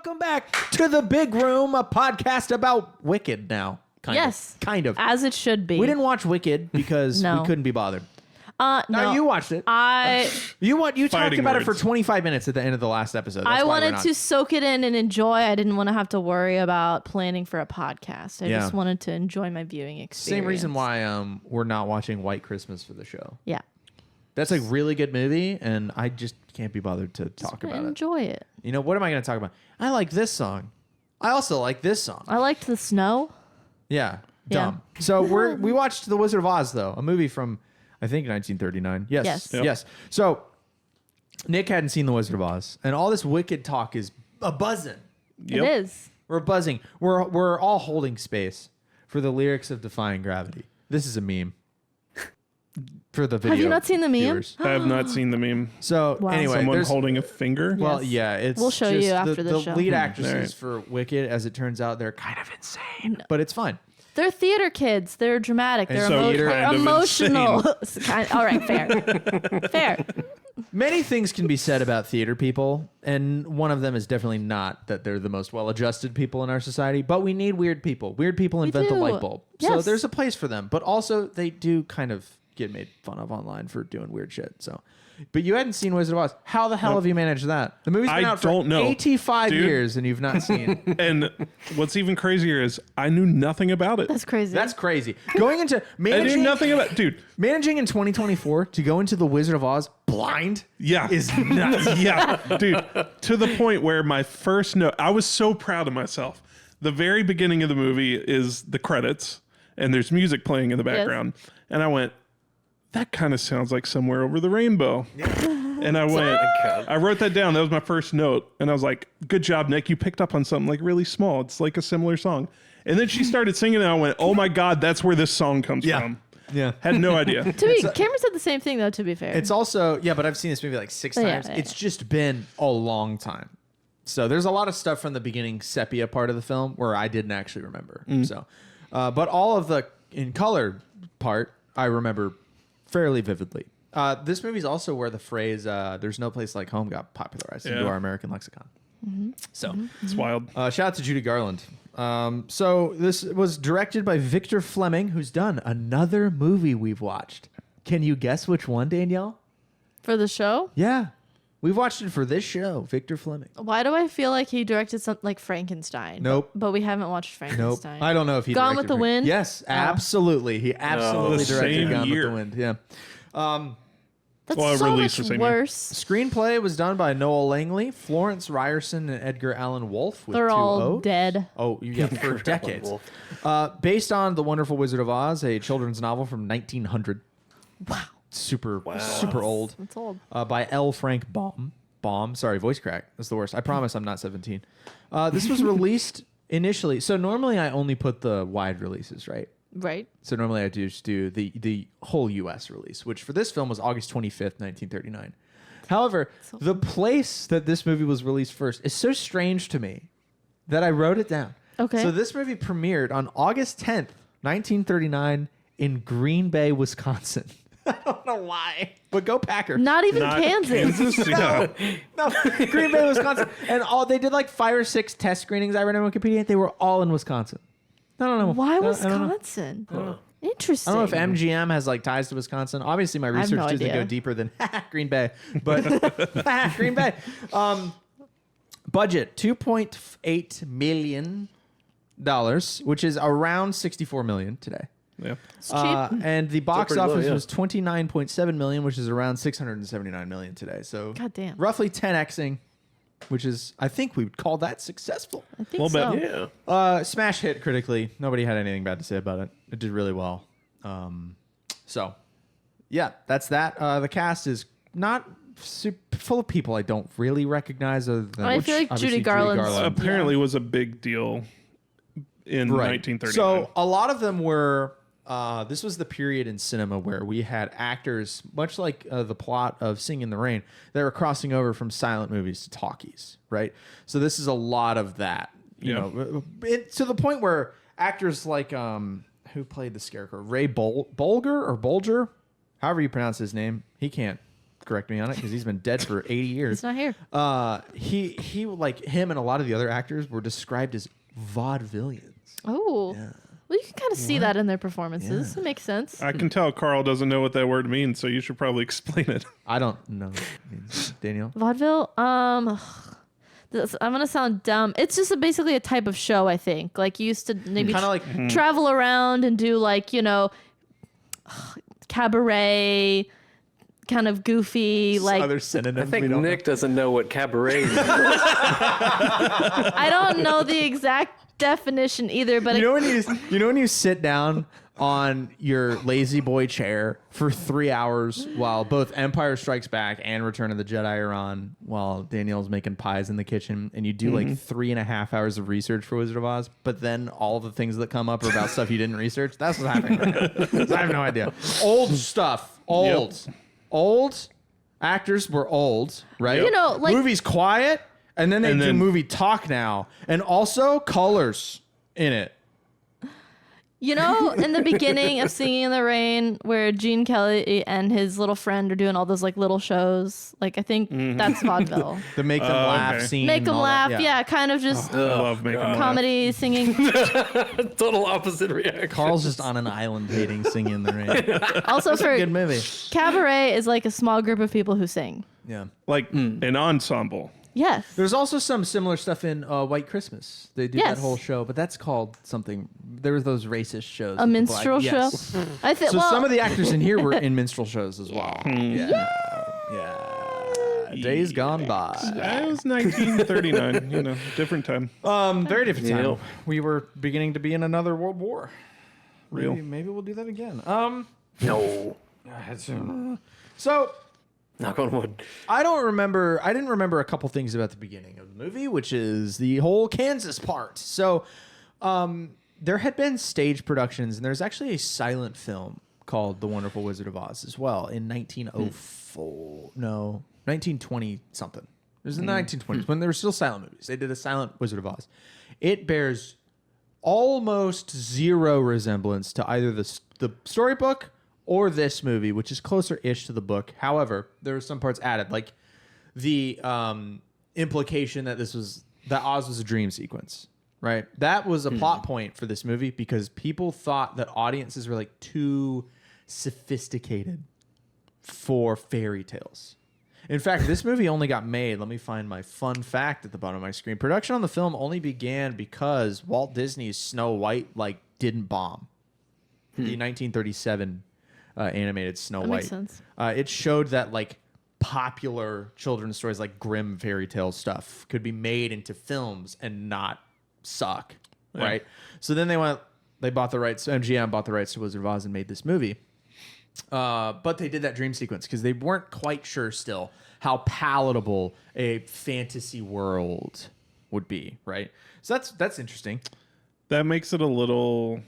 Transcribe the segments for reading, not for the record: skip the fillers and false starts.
welcome back to The Big Room, a podcast about Wicked now. Kind of. As it should be. We didn't watch Wicked because we couldn't be bothered. No, you watched it. You talked about it for 25 minutes at the end of the last episode. That's I wanted to soak it in and enjoy. I didn't want to have to worry about planning for a podcast. I just wanted to enjoy my viewing experience. Same reason why we're not watching White Christmas for the show. Yeah. That's a really good movie, and I just can't be bothered to talk about it. Enjoy it. You know, what am I going to talk about? I like this song. I also like this song. I liked the snow. Yeah. Dumb. So we watched The Wizard of Oz, though, a movie from, I think, 1939. Yes. Yep. Yes. So Nick hadn't seen The Wizard of Oz, and all this Wicked talk is a buzzing. It is. We're buzzing. We're all holding space for the lyrics of Defying Gravity. This is a meme. For the video. Have you not seen the meme? viewers. I have not seen the meme. So anyway, Someone there's holding a finger. well, Yes. yeah, it's We'll show just you after the show. The lead Hmm. actresses Alright. for Wicked, as it turns out, they're kind of insane, but it's fun. They're theater kids. They're dramatic. And They're, so you're they're kind of emotional. All right, fair. Fair. Many things can be said about theater people, and one of them is definitely not that they're the most well-adjusted people in our society, but we need weird people. Weird people invent the do. light bulb. So Yes. there's a place for them, but also they do kind of get made fun of online for doing weird shit. So, but you hadn't seen Wizard of Oz. How the hell have you managed that? The movie's been I out for don't know, 85 dude. years and you've not seen. And what's even crazier is I knew nothing about it. That's crazy. That's crazy. Going into I managing, knew nothing about dude. managing in 2024 to go into The Wizard of Oz blind Yeah. is nuts. Yeah, dude. To the point where my first note, I was so proud of myself. The very beginning of the movie is the credits, and there's music playing in the background. And I went, that kind of sounds like Somewhere Over the Rainbow. And I went, I wrote that down. That was my first note. And I was like, good job, Nick. You picked up on something like really small. It's like a similar song. And then she started singing, and I went, oh my God, that's where this song comes from. Yeah. Had no idea. Cameron said the same thing, though, to be fair. It's also, yeah, but I've seen this movie like 6 Yeah, times. yeah. It's just been a long time. So there's a lot of stuff from the beginning sepia part of the film where I didn't actually remember. So, but all of the in color part, I remember fairly vividly. This movie is also where the phrase "there's no place like home" got popularized into Yeah. our American lexicon. So, It's wild. shout out to Judy Garland. So this was directed by Victor Fleming, who's done another movie we've watched. Can you guess which one, Danielle? For the show? Yeah, we've watched it for this show. Victor Fleming. Why do I feel like he directed something like Frankenstein? Nope. But we haven't watched Nope. Frankenstein. I don't know if he Gone directed with the Frank- Wind? Yes, absolutely. He absolutely The directed same Gone year. with the Wind. Yeah. That's Well, so released much the same year. worse. Screenplay was done by Noel Langley, Florence Ryerson, and Edgar Allan Wolfe. With They're 2 all O's. dead. Oh, yeah, for decades. Based on The Wonderful Wizard of Oz, a children's novel from 1900. Wow. Super old. That's old. By L. Frank Baum. Sorry, voice crack. That's the worst. I promise I'm not 17. This was released initially. So normally I only put the wide releases, right? Right. So normally I just do the whole U.S. release, which for this film was August 25th, 1939. However, the place that this movie was released first is so strange to me that I wrote it down. Okay. So this movie premiered on August 10th, 1939 in Green Bay, Wisconsin. I don't know why, but go Packer. Not even Not Kansas. Yeah. No, Green Bay, Wisconsin. And they did like 5 or 6 test screenings I read on Wikipedia. They were all in Wisconsin. I don't know. Why I don't know. Wisconsin? Interesting. I don't know if MGM has like ties to Wisconsin. Obviously, my have research no doesn't idea. go deeper than Green Bay, but Green Bay. Budget $2.8 million, which is around $64 million today. Yeah. It's cheap. And the box pretty low, office yeah. was $29.7 million, which is around $679 million today. So God damn. roughly 10xing, which is, I think we would call that successful. I think Well, so. but- Yeah. Smash hit critically. Nobody had anything bad to say about it. It did really well. So, yeah, that's that. The cast is not full of people I don't really recognize. Other than I feel like obviously Judy Garland's- Apparently was a big deal in Right. 1939. So a lot of them were. This was the period in cinema where we had actors, much like the plot of Singing in the Rain, that were crossing over from silent movies to talkies, right? So this is a lot of that, you Yeah. know, to the point where actors like who played the Scarecrow, Ray Bolger, however you pronounce his name, he can't correct me on it because he's been dead for 80 years. He's not here. He like him and a lot of the other actors were described as vaudevillians. Oh. Yeah. Well, you can kind of see that in their performances. Yeah. It makes sense. I can tell Carl doesn't know what that word means, so you should probably explain it. I don't know what it means. Danielle. Vaudeville. I'm gonna sound dumb. It's just basically a type of show. I think like you used to maybe Kind of like travel around and do like cabaret, kind of goofy like. other synonyms. I think Nick doesn't know what cabaret is. I don't know the exact definition either, but you know when you sit down on your lazy boy chair for 3 hours while both Empire Strikes Back and Return of the Jedi are on, while Danielle's making pies in the kitchen, and you do like 3.5 hours of research for Wizard of Oz, but then all the things that come up are about stuff you didn't research. That's what's happening right now. I have no idea. Old stuff. Old actors were old, right? You know, like- movies quiet, and then they do then- movie talk now, and also colors in it. in the beginning of Singing in the Rain, where Gene Kelly and his little friend are doing all those like little shows, like I think that's vaudeville. The make them laugh okay. scene. Make and them all that, laugh, yeah, kind of just I love making them laugh. comedy, singing. Total opposite reaction. Carl's just on an island hating Singing in the Rain. Also for Good movie. cabaret is like a small group of people who sing. Yeah. Like an ensemble. Yes. There's also some similar stuff in White Christmas. They do Yes. that whole show, but that's called something. There was those racist shows. A minstrel show. I think. So well, some of the actors in here were in minstrel shows as well. Yeah. Days gone by. It was 1939, different time. Very different time. Yep. We were beginning to be in another world war. Real. Maybe we'll do that again. No. So Knock on wood. I didn't remember a couple things about the beginning of the movie, which is the whole Kansas part. So, there had been stage productions, and there's actually a silent film called The Wonderful Wizard of Oz as well in 1920 something. It was in the 1920s when there were still silent movies. They did a silent Wizard of Oz. It bears almost zero resemblance to either the storybook or this movie, which is closer-ish to the book. However, there are some parts added, like the implication that that Oz was a dream sequence, right? That was a plot point for this movie because people thought that audiences were like too sophisticated for fairy tales. In fact, this movie only got made. Let me find my fun fact at the bottom of my screen. Production on the film only began because Walt Disney's Snow White didn't bomb. The 1937 animated Snow That White. makes sense. It showed that popular children's stories like Grimm fairy tale stuff could be made into films and not suck, right? So then they bought the rights. MGM bought the rights to Wizard of Oz and made this movie. But they did that dream sequence because they weren't quite sure still how palatable a fantasy world would be, right? So that's interesting. That makes it that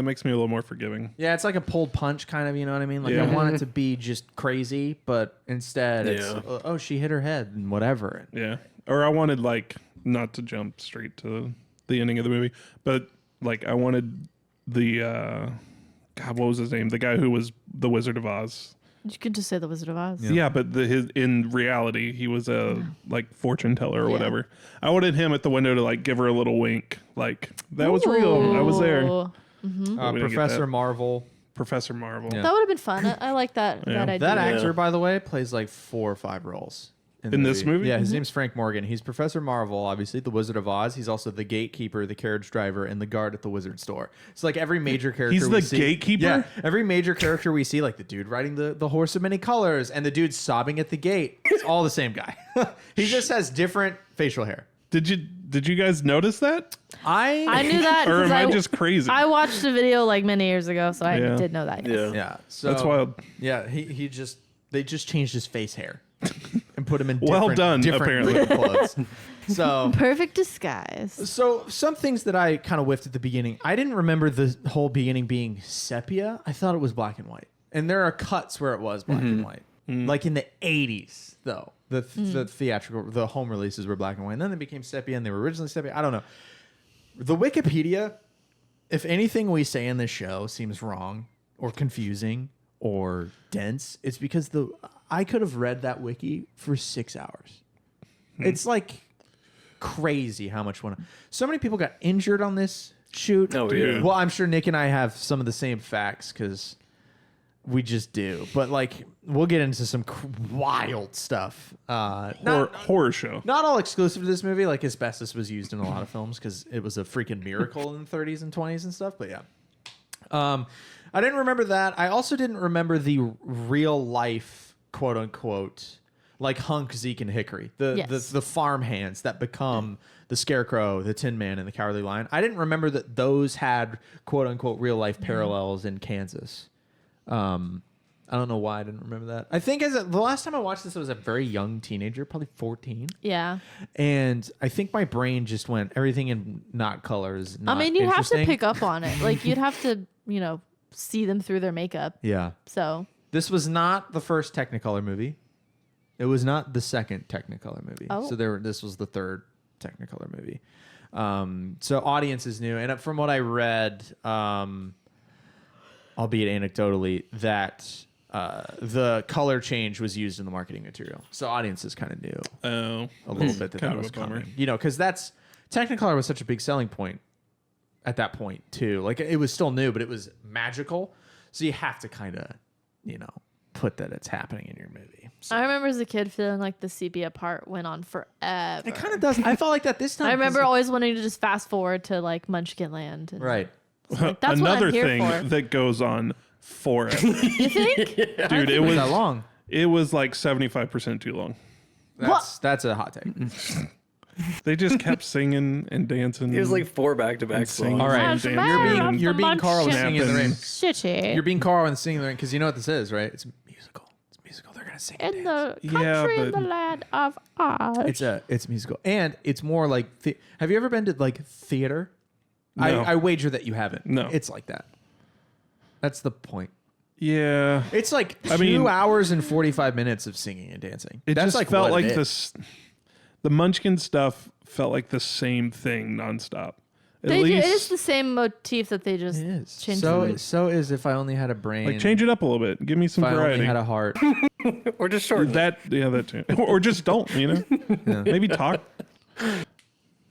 makes me a little more forgiving. Yeah, it's like a pulled punch kind of, you know what I mean? Like Yeah. I want it to be just crazy, but instead it's Yeah. she hit her head and whatever. Yeah. Or I wanted not to jump straight to the ending of the movie, but I wanted the God, what was his name? The guy who was the Wizard of Oz. You could just say the Wizard of Oz. Yeah, but in reality, he was a fortune teller or whatever. I wanted him at the window to give her a little wink, that was real. I was there. Ooh. We didn't get Professor that. Marvel. Professor Marvel. Yeah. That would have been fun. I like that idea. That actor, by the way, plays 4 or 5 roles. In this movie? Yeah, his name's Frank Morgan. He's Professor Marvel, obviously, the Wizard of Oz. He's also the gatekeeper, the carriage driver, and the guard at the wizard store. It's every major character He's we the see. gatekeeper? Yeah, every major character we see, the dude riding the horse of many colors and the dude sobbing at the gate. It's all the same guy. He just has different facial hair. Did you guys notice that? I knew that. Or 'cause am I just crazy? I watched the video many years ago, so I Yeah. did know that. Yes. Yeah. Yeah, so That's wild. Yeah, they just changed his face hair and put him in Well done, different apparently. looking clothes. So Perfect disguise. So some things that I kind of whiffed at the beginning. I didn't remember the whole beginning being sepia. I thought it was black and white. And there are cuts where it was black and white. Like in the 80s, though. The theatrical, the home releases were black and white. And then they became sepia and they were originally sepia. I don't know. The Wikipedia, if anything we say in this show seems wrong or confusing or dense, it's because I could have read that wiki for 6 hours. It's like crazy how much so many people got injured on this shoot. Oh, yeah. Well, I'm sure Nick and I have some of the same facts because we just do. But like, we'll get into some wild stuff. Horror show. Not all exclusive to this movie. Like asbestos was used in a lot of films because it was a freaking miracle in the 30s and 20s and stuff. But yeah, I didn't remember that. I also didn't remember the real life, quote unquote, like Hunk, Zeke, and Hickory, the farm hands that become the Scarecrow, the Tin Man, and the Cowardly Lion. I didn't remember that those had quote unquote real life parallels in Kansas. I don't know why I didn't remember that. I think the last time I watched this, I was a very young teenager, probably 14. Yeah. And I think my brain just went, everything in not color is not I mean, you have to interesting. pick up on it. Like, you'd have to, see them through their makeup. Yeah. So. This was not the first Technicolor movie. It was not the second Technicolor movie. Oh. So this was the third Technicolor movie. So audiences knew. And from what I read, albeit anecdotally, that the color change was used in the marketing material. So audiences kind of knew a little bit that Kind that of was a bummer. coming. Because Technicolor was such a big selling point at that point too. Like it was still new, but it was magical. So you have to kind of, put that it's happening in your movie. So I remember as a kid feeling like the sepia part went on forever. it kind of does. I felt like that this time. I remember 'cause- always wanting to just fast forward to like Munchkin Land. And Right. like, that's Another what I'm here thing for. that goes on forever. You think? Dude, it Was was that long? It was like 75% too long. That's a hot take. They just kept singing and dancing. It was like 4 back-to-back singing. songs. All right. and You're being Carl with Singing in the Rain. City. You're being Carl and Singing in the Rain because you know what this is, right? It's musical. It's musical. They're gonna sing and in dance. the Yeah, country in but- the land of Oz. It's musical, and it's more like. Have you ever been to like theater? No. I wager that you haven't. No. It's like that. That's the point. Yeah. It's like 2 mean- hours and 45 minutes of singing and dancing. It That's just like felt what like it is. the Munchkin stuff felt like the same thing nonstop. At It least is the same motif that they just It is. changed. So is If I Only Had a Brain. like change it up a little bit. Give me some If I variety. Only Had a Heart. Or just short. That too. Or just don't, Maybe talk.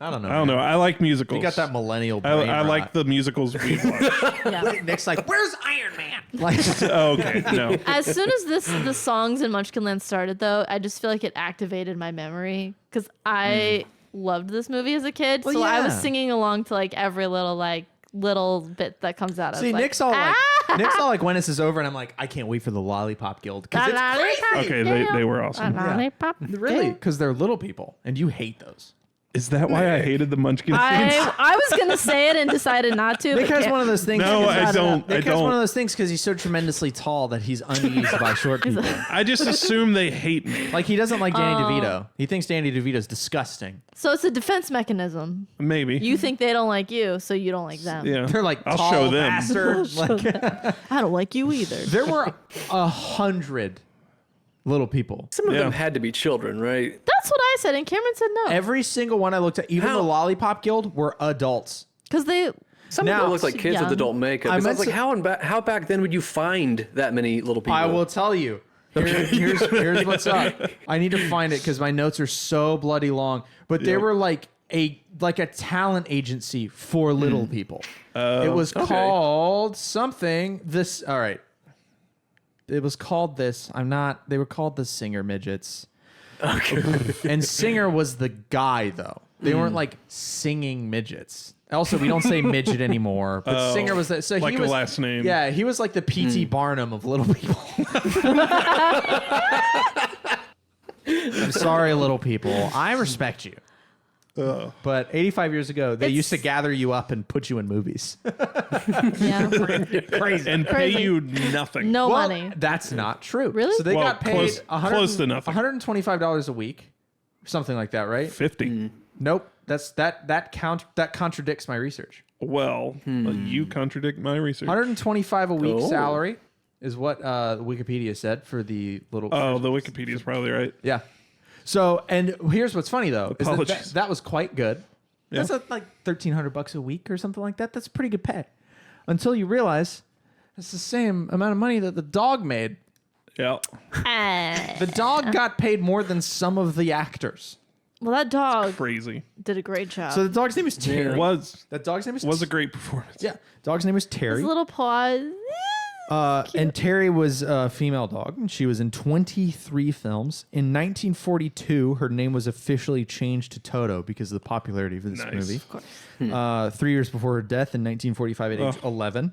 I don't know. I don't know. I like musicals. You got that millennial brain I like the musicals we watch. Yeah. Nick's like, where's Iron Man? Like, Oh, okay. No. As soon as the songs in Munchkin Land started, though, I just feel like it activated my memory because I loved this movie as a kid. Well, so I was yeah. singing along to like every little bit that comes out. see, of Nick's all like, when this is over, and I'm like, I can't wait for the Lollipop Guild because it's crazy. Okay, they were awesome. Lollipop. Really, because they're little people, and you hate those. Is that why I hated the Munchkin scenes? I was gonna say it and decided not to. Nick but has can't- one of those things. No, I don't. Nick has one of those things because he's so tremendously tall that he's uneased by short people. I just assume they hate me. Like he doesn't like Danny DeVito. He thinks Danny DeVito's disgusting. So it's a defense mechanism. Maybe. You think they don't like you, so you don't like them. Yeah. They're like, I'll tall show them. bastard. Like, I don't like you either. there were 100 little people. Some of Yeah. them had to be children, right? That's what I said, and Cameron said no. Every single one I looked at, even How? the Lollipop Guild, were adults. Because they Some Now- of them look like kids Young. with adult makeup. I I was meant like, to- how back then would you find that many little people? I will tell you. Here's what's up. I need to find it because my notes are so bloody long. But they Yeah. were like a talent agency for little people. It was okay. called something. All right. It was called this. They were called the Singer Midgets. Okay. And Singer was the guy though. They weren't like singing midgets. Also, we don't say midget anymore. But Oh, Singer was that. So like he a was last name. Yeah, he was like the P.T. Barnum of little people. I'm sorry, little people. I respect you. But 85 years ago, they used to gather you up and put you in movies. yeah, Crazy. And pay Crazy. you nothing. no Well, money. that's not true. Really? So they Well, got paid close- close to nothing. $125 a week, something like that, right? 50. Nope. That contradicts my research. Well, you contradict my research. 125 a week Oh. salary is what Wikipedia said for the little. Oh, the Wikipedia is probably right. Yeah. So, and here's what's funny though, is Apologies. that was quite good. Yeah. That's like $1,300 a week or something like that. That's pretty good pay. Until you realize it's the same amount of money that the dog made Yeah. The dog got paid more than some of the actors. Well, that dog Crazy. did a great job. So the dog's name is Terry. That dog's name is was a great performance. yeah. Dog's name is Terry. His little paws. And Terry was a female dog, and she was in 23 films. In 1942, her name was officially changed to Toto because of the popularity of this Nice. movie. Of course. 3 years before her death in 1945 at age 11.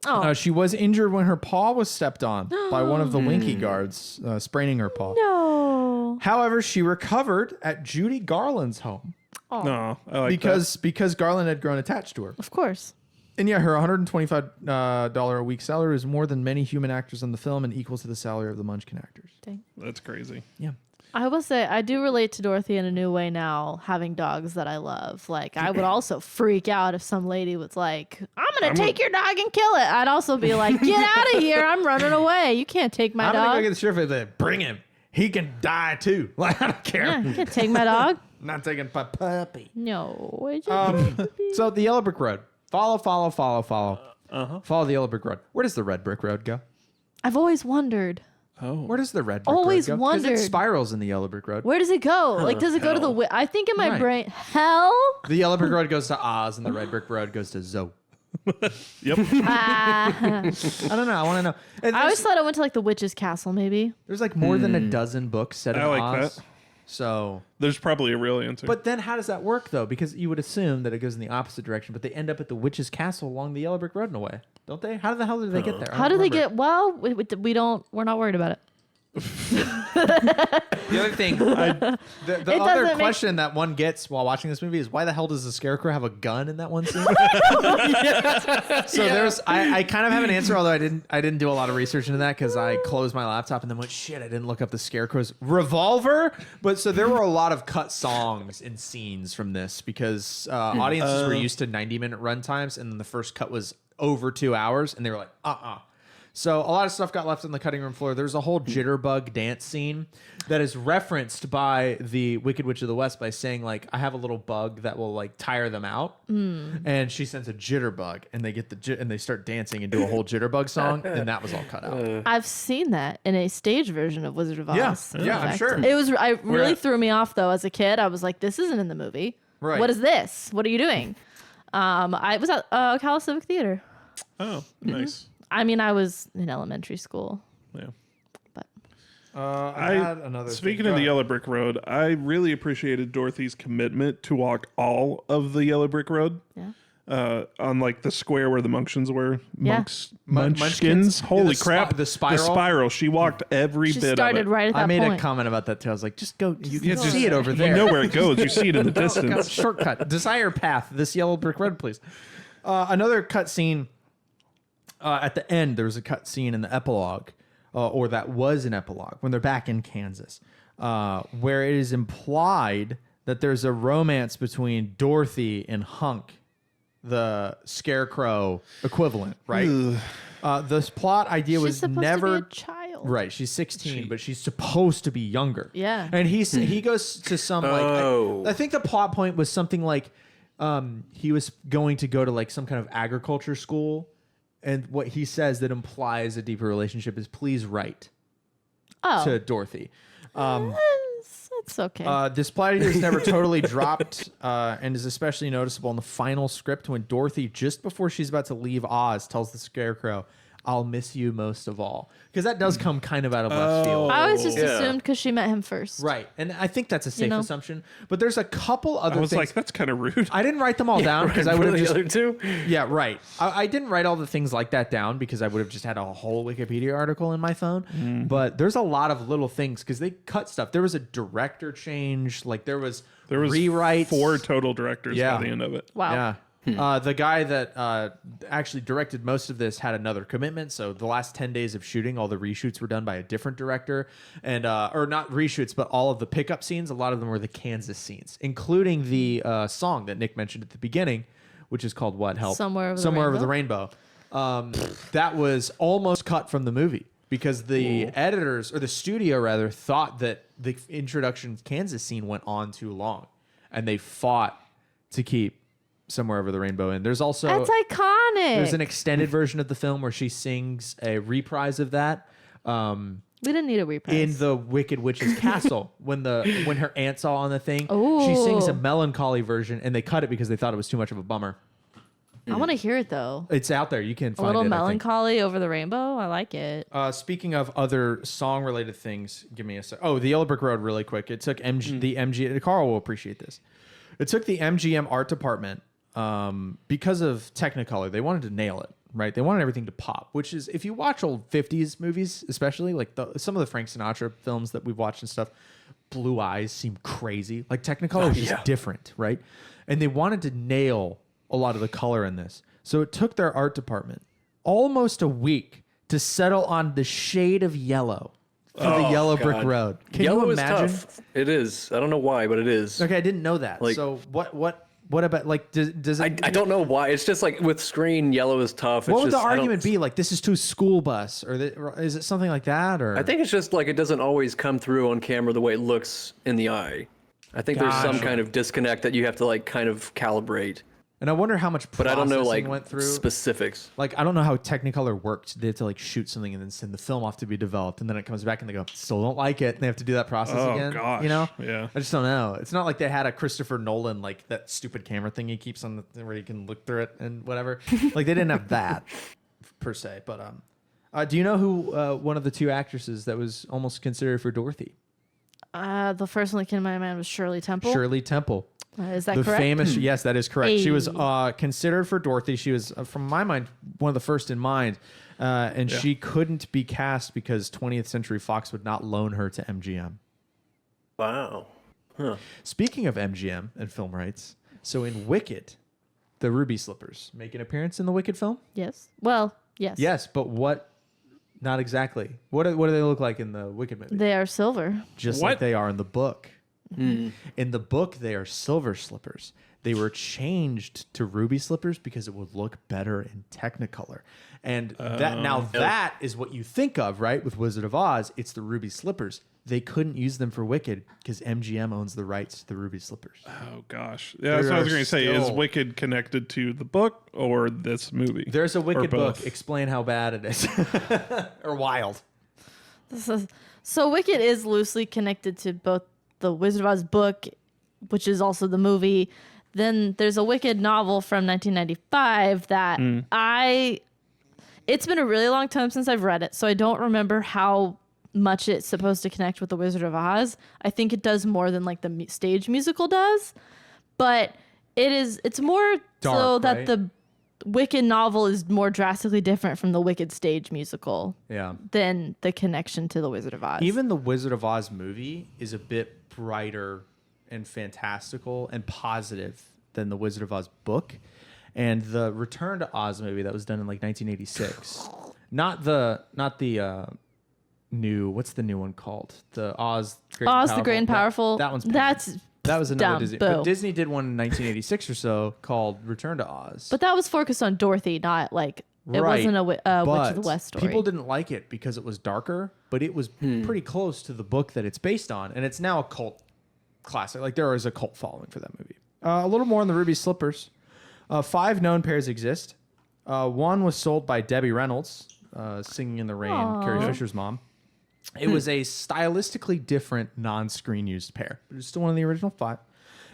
Oh, She was injured when her paw was stepped on by one of the Winky guards, spraining her paw. no. However, she recovered at Judy Garland's home No, I like because Garland had grown attached to her. Of course. And yeah, her $125 a week salary is more than many human actors in the film and equals to the salary of the Munchkin actors. Dang. that. That's crazy. Yeah. I will say I do relate to Dorothy in a new way now, having dogs that I love. Like I would also freak out if some lady was like, "I'm gonna take your dog and kill it." I'd also be like, "Get out of here! I'm running away. You can't take my I'm gonna go dog. get the sheriff and say, bring him. He can die too. Like I don't care. Yeah, you can't take my dog." I'm not taking my puppy. No. I just- So the Yellow Brick Road. Follow. Follow the Yellow Brick Road. Where does the Red Brick Road go? I've always wondered, Where does the Red Brick Always Road go? 'Cause wondered. it spirals in the Yellow Brick Road. where does it go? Like, does it go to the? I think in my Right. brain, hell. The Yellow Brick Road goes to Oz, and the Red Brick Road goes to Zoe. Yep. Ah. I don't know. I want to know. And I always there's, thought it went to like the witch's castle, maybe. there's like more than a dozen books set in I like Oz. that. So, There's probably a real answer. but then how does that work though? Because you would assume that it goes in the opposite direction, but they end up at the witch's castle along the Yellow Brick Road in a way, don't they? How the hell did they get there? I How don't do they remember. get? Well, we don't. We're not worried about it. The other thing, the other doesn't make- question that one gets while watching this movie is why the hell does the Scarecrow have a gun in that one scene? So there's, I kind of have an answer, although I didn't do a lot of research into that because I closed my laptop and then went, shit, I didn't look up the Scarecrow's revolver. But so there were a lot of cut songs and scenes from this because audiences were used to 90-minute run times, and then the first cut was over 2 hours, and they were like, So a lot of stuff got left on the cutting room floor. There's a whole jitterbug dance scene that is referenced by the Wicked Witch of the West by saying like, I have a little bug that will like tire them out. And she sends a jitterbug and they get and they start dancing and do a whole jitterbug song. And that was all cut out. I've seen that in a stage version of Wizard of Oz. Yeah, yeah, in I'm fact. sure. It was. I really at- threw me off though as a kid. I was like, "This isn't in the movie. Right. What is this? What are you doing?" I was at Cal Civic Theater. oh, nice. I mean, I was in elementary school, Yeah. but I had another Speaking thing. of the Go Yellow Brick Road, I really appreciated Dorothy's commitment to walk all of the Yellow Brick Road. yeah. On like the square where the Munchkins were. Yeah. Munchkins. Munchkins? Holy Yeah, the crap. the spiral? The spiral. She walked every She bit started of it. right at that I made point. a comment about that too. I was like, just go. You can Yeah, just- see it over there. You know where it goes. You see it in the Got a distance. shortcut. Desire path. This Yellow Brick Road, please. Another cut scene. At the end, there was a cut scene in the epilogue, or that was an epilogue when they're back in Kansas, where it is implied that there's a romance between Dorothy and Hunk, the Scarecrow equivalent, right? This plot idea She's was supposed never to be a child. right. She's 16, but she's supposed to be younger. Yeah. and he goes to some like Oh. I think the plot point was something like he was going to go to like some kind of agriculture school, and what he says that implies a deeper relationship is please write Oh, to Dorothy. it's okay. This plot idea is never totally dropped and is especially noticeable in the final script when Dorothy, just before she's about to leave Oz, tells the Scarecrow, I'll miss you most of all. Because that does come kind of out of left field. I always just yeah. assumed because she met him first. Right. And I think that's a safe know? assumption. But there's a couple other I was things. like, that's kind of rude. I didn't write them all down because I would have the just other two. Yeah, right. I didn't write all the things like that down because I would have just had a whole Wikipedia article in my phone. But there's a lot of little things because they cut stuff. There was a director change. Like there was rewrites. 4 total directors Yeah. by the end of it. Wow. Yeah. The guy that actually directed most of this had another commitment. So the last 10 days of shooting, all the reshoots were done by a different director. And or not reshoots, but all of the pickup scenes, a lot of them were the Kansas scenes, including the song that Nick mentioned at the beginning, which is called what? Help. Somewhere Over the Rainbow. That was almost cut from the movie because the editors, or the studio rather, thought that the introduction Kansas scene went on too long. And they fought to keep Somewhere Over the Rainbow in. There's also That's iconic. there's an extended version of the film where she sings a reprise of that. We didn't need a reprise. in the Wicked Witch's castle when her aunt's all on the thing. Ooh. She sings a melancholy version, and they cut it because they thought it was too much of a bummer. I want to hear it though. It's out there. You can A find little it. melancholy over the rainbow. I like it. Speaking of other song-related things, give me a sec. Oh, the Yellow Brick Road, really quick. It took the MGM. Carl will appreciate this. It took the MGM art department because of Technicolor. They wanted to nail it, right? They wanted everything to pop. Which is, if you watch old '50s movies, especially like some of the Frank Sinatra films that we've watched and stuff, blue eyes seem crazy. Like Technicolor is just different, right? And they wanted to nail a lot of the color in this. So it took their art department almost a week to settle on the shade of yellow for the Yellow Brick Road. Can Yellow you is imagine? tough. It is. I don't know why, but it is. Okay, I didn't know that. Like- So what about like does it? I don't know why. It's just like with screen, yellow is tough. What It's would just, the I don't- argument be? Like this is too school bus, or is it something like that? Or I think it's just like it doesn't always come through on camera the way it looks in the eye. I think there's some Gotcha. kind of disconnect that you have to like kind of calibrate. and I wonder how much But I don't know like went through. specifics. Like I don't know how Technicolor worked. They have to like shoot something and then send the film off to be developed, and then it comes back and they go, still don't like it, and they have to do that process Oh, again. gosh. You know? Yeah. I just don't know. It's not like they had a Christopher Nolan like that stupid camera thing he keeps on where you can look through it and whatever. Like they didn't have that per se. But do you know who one of the two actresses that was almost considered for Dorothy? The first one that came to my mind was Shirley Temple. Shirley Temple. Is that The correct? famous, yes, that is correct. She was Hey. considered for Dorothy. She was, from my mind, one of the first in mind, and she couldn't be cast because 20th Century Fox would not loan her to MGM. Wow. Huh. Speaking of MGM and film rights, so in Wicked, the Ruby Slippers make an appearance in the Wicked film. Yes. Well, yes. Yes, but what? Not exactly. What do they look like in the Wicked movie? They are silver. Just What? like they are in the book. In the book, they are silver slippers. They were changed to ruby slippers because it would look better in Technicolor. And that is what you think of, right? With Wizard of Oz, it's the ruby slippers. They couldn't use them for Wicked because MGM owns the rights to the ruby slippers. Oh gosh, yeah. That's what I was There going are to say. Is still- Wicked connected to the book or this movie? There's a Or Wicked book. both? Explain how bad it is, or wild. So Wicked is loosely connected to both the Wizard of Oz book, which is also the movie. Then there's a Wicked novel from 1995 that it's been a really long time since I've read it, so I don't remember how much it's supposed to connect with the Wizard of Oz. I think it does more than like the stage musical does, but it's more so Dark, that right? the Wicked novel is more drastically different from the Wicked stage musical Yeah. than the connection to the Wizard of Oz. Even the Wizard of Oz movie is a bit brighter and fantastical and positive than the Wizard of Oz book. And the Return to Oz movie that was done in like 1986. Not the new, what's the new one called? The Oz Great and Oz the Powerful. Great and Powerful. That one's that was another dumb. Disney. Boo. But Disney did one in 1986 or so called Return to Oz. But that was focused on Dorothy, not like it Right, wasn't a Witch of the but West story. people didn't like it because it was darker, but it was pretty close to the book that it's based on, and it's now a cult classic. Like there is a cult following for that movie. A little more on the Ruby Slippers. 5 known pairs exist. One was sold by Debbie Reynolds, Singing in the Rain, Aw. Carrie Fisher's mom. It was a stylistically different non-screen used pair, but it's still one of the original 5.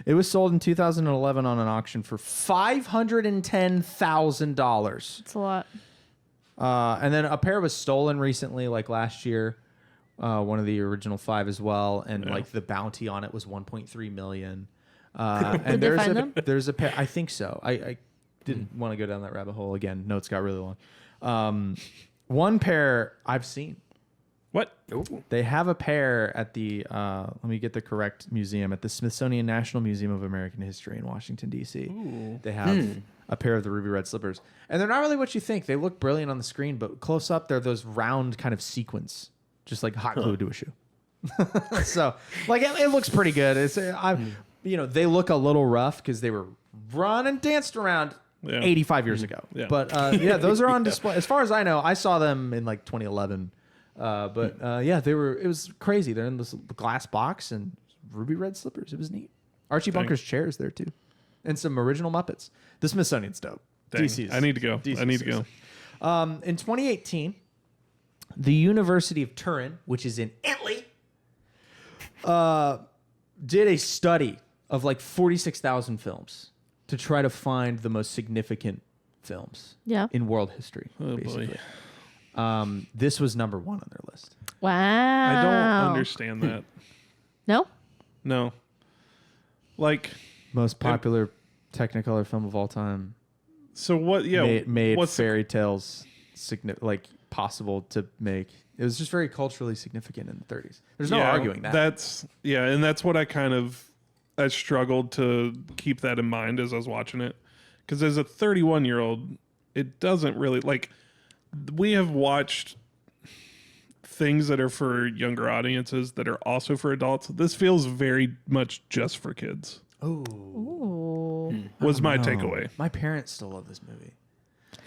It was sold in 2011 on an auction for $510,000. It's a lot. And then a pair was stolen recently, like last year. One of the original 5 as well, and like the bounty on it was 1.3 million. And Did they find them? there's a pair. I think so. I didn't want to go down that rabbit hole again. Notes got really long. One pair I've seen. What? They have a pair at the let me get the correct museum, at the Smithsonian National Museum of American History in Washington D.C. They have a pair of the ruby red slippers, and they're not really what you think. They look brilliant on the screen, but close up they're those round kind of sequins, just like hot glue to a shoe. So like it looks pretty good. It's they look a little rough because they were run and danced around 85 years ago. Yeah. But those are on display. As far as I know, I saw them in like 2011. It was crazy. They're in this glass box and ruby red slippers. It was neat. Archie Bunker's chair is there too, and some original Muppets. The Smithsonian's dope. Dang. DC's. I need to go. DC's I need to go. In 2018, The University of Turin, which is in Italy, did a study of like 46,000 films to try to find the most significant films Yeah. in world history. Oh basically. boy. This was number 1 on their list. Wow. I don't understand that. No? No. Like, Most popular Technicolor film of all time. so what? Yeah. Made what's the- fairy tales possible to make. It was just very culturally significant in the 30s. There's no arguing that. And that's what I struggled to keep that in mind as I was watching it. Because as a 31-year-old, it doesn't really, like, we have watched things that are for younger audiences that are also for adults. This feels very much just for kids, Ooh. was my No. takeaway. My parents still love this movie.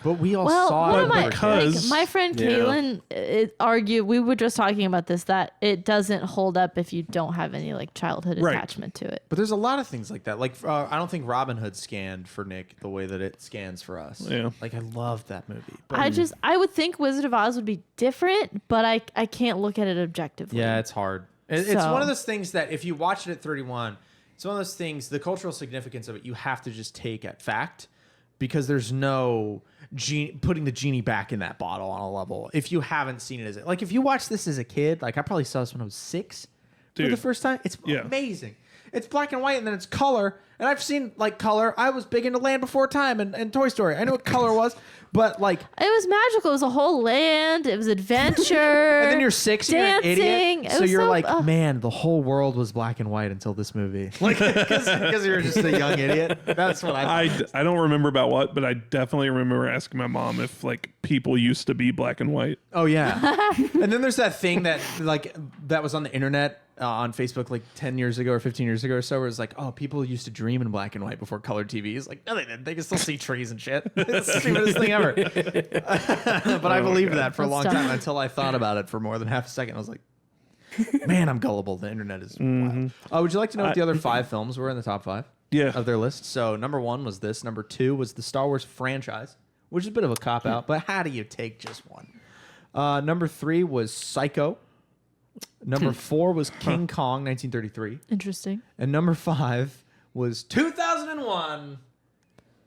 But we all Well, saw one it of my, because- my friend Yeah. Caitlin argued, we were just talking about this, that it doesn't hold up if you don't have any like childhood Right. attachment to it. But there's a lot of things like that. Like I don't think Robin Hood scanned for Nick the way that it scans for us. Yeah. Like I loved that movie. But I would think Wizard of Oz would be different, but I can't look at it objectively. yeah, it's hard. It's So- one of those things that if you watch it at 31, it's one of those things, the cultural significance of it, you have to just take at fact because there's no putting the genie back in that bottle on a level. If you haven't seen it as like if you watch this as a kid, like I probably saw this when I was 6 for the Dude. first time. It's Yeah. amazing. It's black and white and then it's color. And I've seen like color. I was big into Land Before Time and Toy Story. I knew what color was, but like It was magical. It was a whole land. It was adventure. and then you're 6 and you're an dancing. idiot. It So was you're so- like, man, the whole world was black and white until this movie. Like, because you're just a young idiot. That's what I thought. I don't remember about what, but I definitely remember asking my mom if like people used to be black and white. Oh, yeah. And then there's that thing that that was on the internet on Facebook like 10 years ago or 15 years ago or so where it's like, oh, people used to dream in black and white before color TVs. Like, no, they didn't. They can still see trees and shit. It's the stupidest thing ever. But I believed that for a long That's tough. time until I thought about it for more than half a second. I was like, man, I'm gullible. The internet is wild. Would you like to know what the other 5 films were in the top 5 Yeah. of their list? So number 1 was this. Number 2 was the Star Wars franchise, which is a bit of a cop-out, but how do you take just one? Number 3 was Psycho. Number 4 was King Kong, 1933. Interesting. And number 5 was 2001,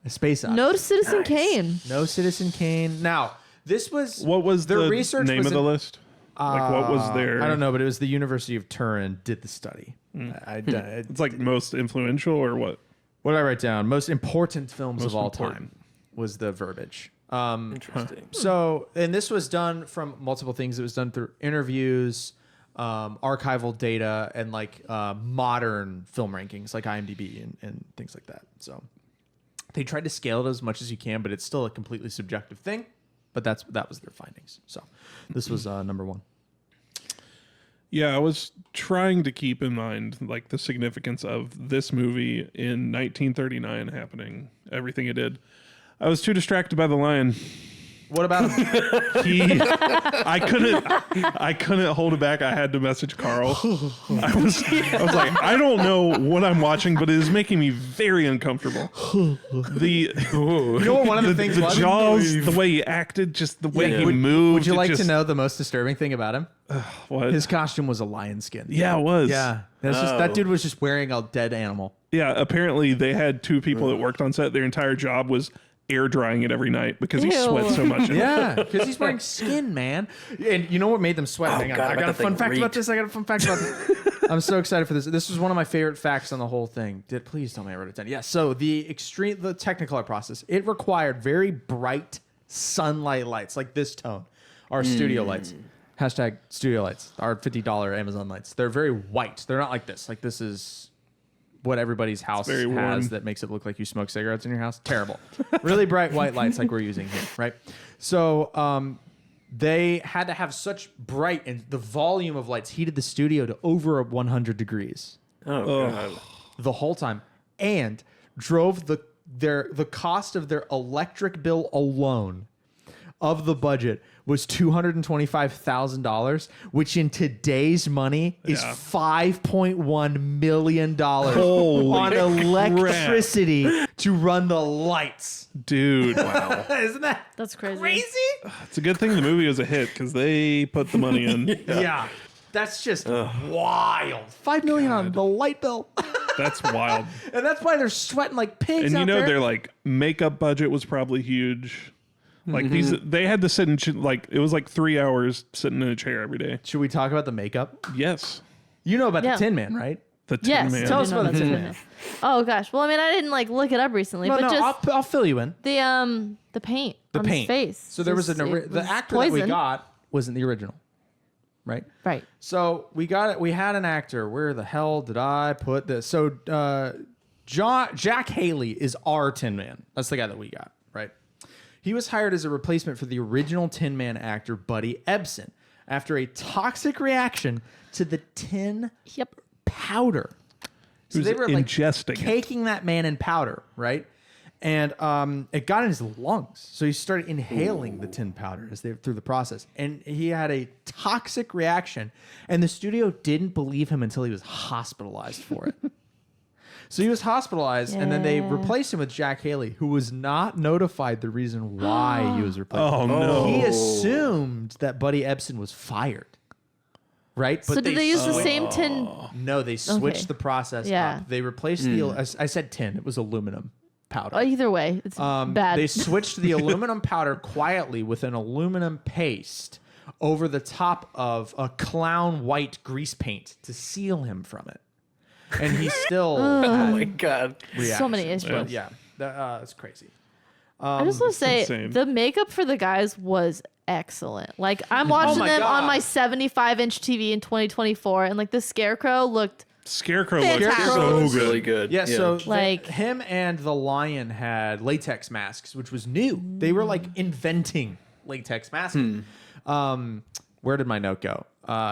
A Space Odyssey. No Citizen Kane. No Citizen Kane. Now, this was... What was their the research name was of the in- list? Like what was their? I don't know, but it was the University of Turin did the study. It's like most influential or what? What did I write down? Most important films of all important. time was the verbiage. Interesting. So, and this was done from multiple things. It was done through interviews, archival data, and like modern film rankings like IMDb and things like that. So they tried to scale it as much as you can, but it's still a completely subjective thing. But that was their findings. So this was number 1. Yeah, I was trying to keep in mind like the significance of this movie in 1939 happening, everything it did. I was too distracted by the lion. What about I couldn't hold it back. I had to message Carl. I was like, I don't know what I'm watching, but it is making me very uncomfortable. you know what one of the things The was? jaws, the way he acted, just the way he Would- moved. Would you it like to just- know the most disturbing thing about him? what? His costume was a lion skin. Yeah, it was. Yeah. That Oh. dude was just wearing a dead animal. Yeah, apparently they had 2 people that worked on set. Their entire job was air drying it every night because he Ew. sweats so much. Yeah, because he's wearing skin, man. And you know what made them sweat? Hang on. God, I I bet got a that fun thing fact about reeked. this. I got a fun fact about this. I'm so excited for this. This was one of my favorite facts on the whole thing. Please tell me I wrote it down. Yeah. So the Technicolor process, it required very bright sunlight lights like this tone. Our studio lights. Hashtag studio lights. Our $50 Amazon lights. They're very white. They're not like this. Like this is what everybody's house very has warm. that makes it look like you smoke cigarettes in your house. Terrible. Really bright white lights like we're using here, right? So they had to have such bright, and the volume of lights heated the studio to over 100 degrees Oh, God. the whole time, and drove the cost of their electric bill alone of the budget was $225,000, which in today's money is $5.1 million on electricity to run the lights. Dude. Wow. Isn't that That's crazy. crazy? It's a good thing the movie was a hit because they put the money in. Yeah. That's just wild. $5 million on the light bill. That's wild. And that's why they're sweating like pigs And you out know there. their like makeup budget was probably huge. Like they had to sit in like it was like 3 hours sitting in a chair every day. Should we talk about the makeup? Yes, You know about Yeah. the Tin Man, right? the Tin Yes, Man. Tell us I do know about the that's Tin a Man. thing. Oh gosh. Well, I mean, I didn't like look it up recently, No, but no, just I'll fill you in. the paint The on paint. his face. So there was Just- the it was actor that we poison. got wasn't the original, right? Right. So we got it. We had an actor. Where the hell did I put this? So Jack Haley is our Tin Man. That's the guy that we got, right? He was hired as a replacement for the original Tin Man actor Buddy Ebsen after a toxic reaction to the tin Yep. powder. So was they were like ingesting it. caking that man in powder, right? And it got in his lungs. So he started inhaling the tin powder as they through the process. And he had a toxic reaction. And the studio didn't believe him until he was hospitalized for it. So he was hospitalized, and then they Yeah. replaced him with Jack Haley, who was not notified the reason why he was replaced. Oh no! He assumed that Buddy Ebsen was fired. Right? So did they use the same tin? No, they switched Okay. the process Yeah. up. They replaced the. I said tin. It was aluminum powder. Either way, it's bad. They switched the aluminum powder quietly with an aluminum paste over the top of a clown white grease paint to seal him from it. And he still Oh my God. So many reactions. issues. But yeah, that's crazy. I just want to say insane. the makeup for the guys was excellent. Like I'm watching my them on God. my 75-inch TV in 2024, and like the Scarecrow looked Scarecrow looked Fantastic. so That's good. really good. Yeah, so Like- him and the lion had latex masks, which was new. They were like inventing latex masks. Where did my note go?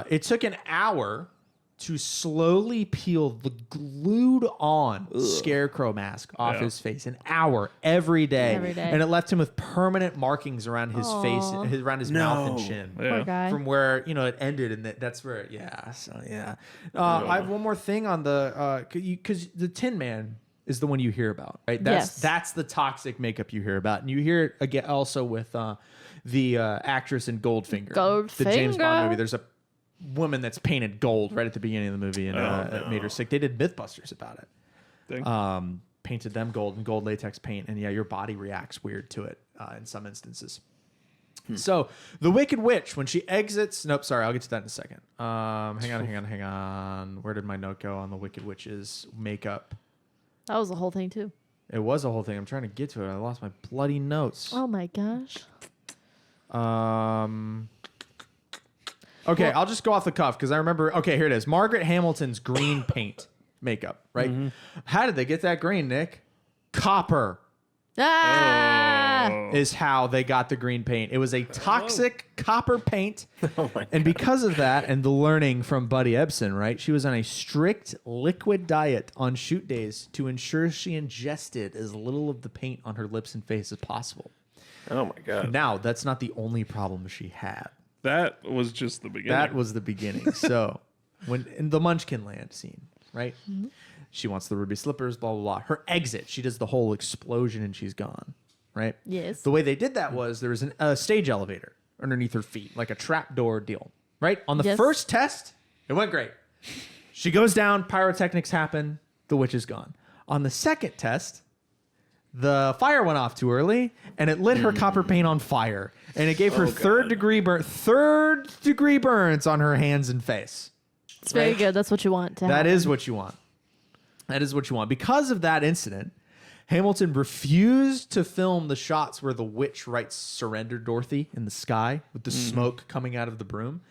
It took an hour to slowly peel the glued on scarecrow mask off Yeah. his face. An hour every day. Every day. And it left him with permanent markings around his face, around his mouth and No. chin. Yeah. poor guy. From where it ended, and that's where I have one more thing on the because the Tin Man is the one you hear about, right? Yes. That's the toxic makeup you hear about, and you hear it again also with the actress in Goldfinger, the James Bond Goldfinger. movie. There's a woman that's painted gold right at the beginning of the movie, and it made her sick. They did MythBusters about it. Thing. Painted them gold in gold latex paint, and yeah, your body reacts weird to it in some instances. So the Wicked Witch, when she exits, nope, sorry, I'll get to that in a second. Hang on. Where did my note go on the Wicked Witch's makeup? that was the whole thing too. It was a whole thing. I'm trying to get to it. I lost my bloody notes. Oh my gosh. Okay, I'll just go off the cuff because I remember. Okay, here it is. Margaret Hamilton's green paint makeup, right? How did they get that green, Nick? Copper Ah! is how they got the green paint. It was a toxic copper paint. Oh my And because of that and the learning from Buddy Ebsen, right, she was on a strict liquid diet on shoot days to ensure she ingested as little of the paint on her lips and face as possible. Oh my God. Now, that's not the only problem she had. That was just the beginning. That was the beginning. So, when in the Munchkin Land scene, right? She wants the ruby slippers, blah, blah, blah. Her exit, she does the whole explosion and she's gone, right? Yes. The way they did that was there was a stage elevator underneath her feet, like a trap door deal, right? On the Yes. first test, it went great. She goes down, pyrotechnics happen, the witch is gone. On the second test, the fire went off too early and it lit her copper paint on fire. And it gave her third degree burns on her hands and face. It's very good. That's what you want to That happen. is what you want. That is what you want. Because of that incident, Hamilton refused to film the shots where the witch writes "Surrender, Dorothy" in the sky with the smoke coming out of the broom.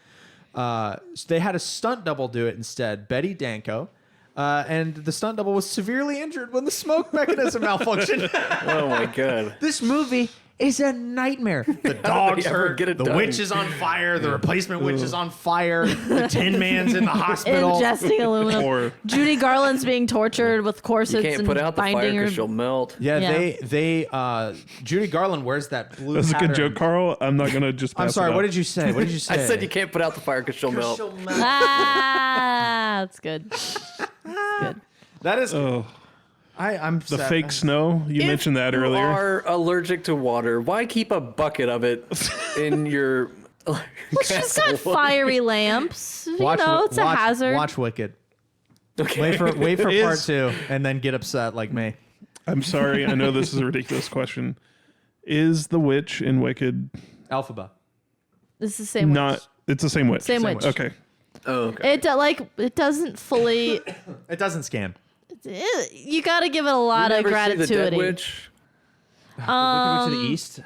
So they had a stunt double do it instead, Betty Danko. And the stunt double was severely injured when the smoke mechanism malfunctioned. Oh my God. This movie is a nightmare. The dog's ever hurt. get it The done? witch is on fire. The replacement witch is on fire. The Tin Man's in the hospital. Ingesting aluminum. Or Judy Garland's being tortured with corsets You can't and put out the fire binding her. because she'll melt. Yeah, Yeah. Judy Garland wears that blue. that's a good pattern. joke, Carl. I'm not gonna just. I'm pass sorry. it What up. did you say? What did you say? I said you can't put out the fire because she'll melt. Ah, that's good. That's good. That is. Oh, I'm the fake snow. You mentioned that If you earlier. are allergic to water, why keep a bucket of it in your She's got fiery lamps. Watch, you know, it's a watch, hazard. Watch Wicked. Okay. Wait for part Is- 2, and then get upset like me. I'm sorry. I know this is a ridiculous question. Is the witch in Wicked Alphaba. It's the same. not? Witch. It's the same witch. Same witch. Okay. Oh, okay. It doesn't fully. It doesn't scan. You got to give it a lot You of never see the Dead gratitude. Witch? Wicked Witch of the East.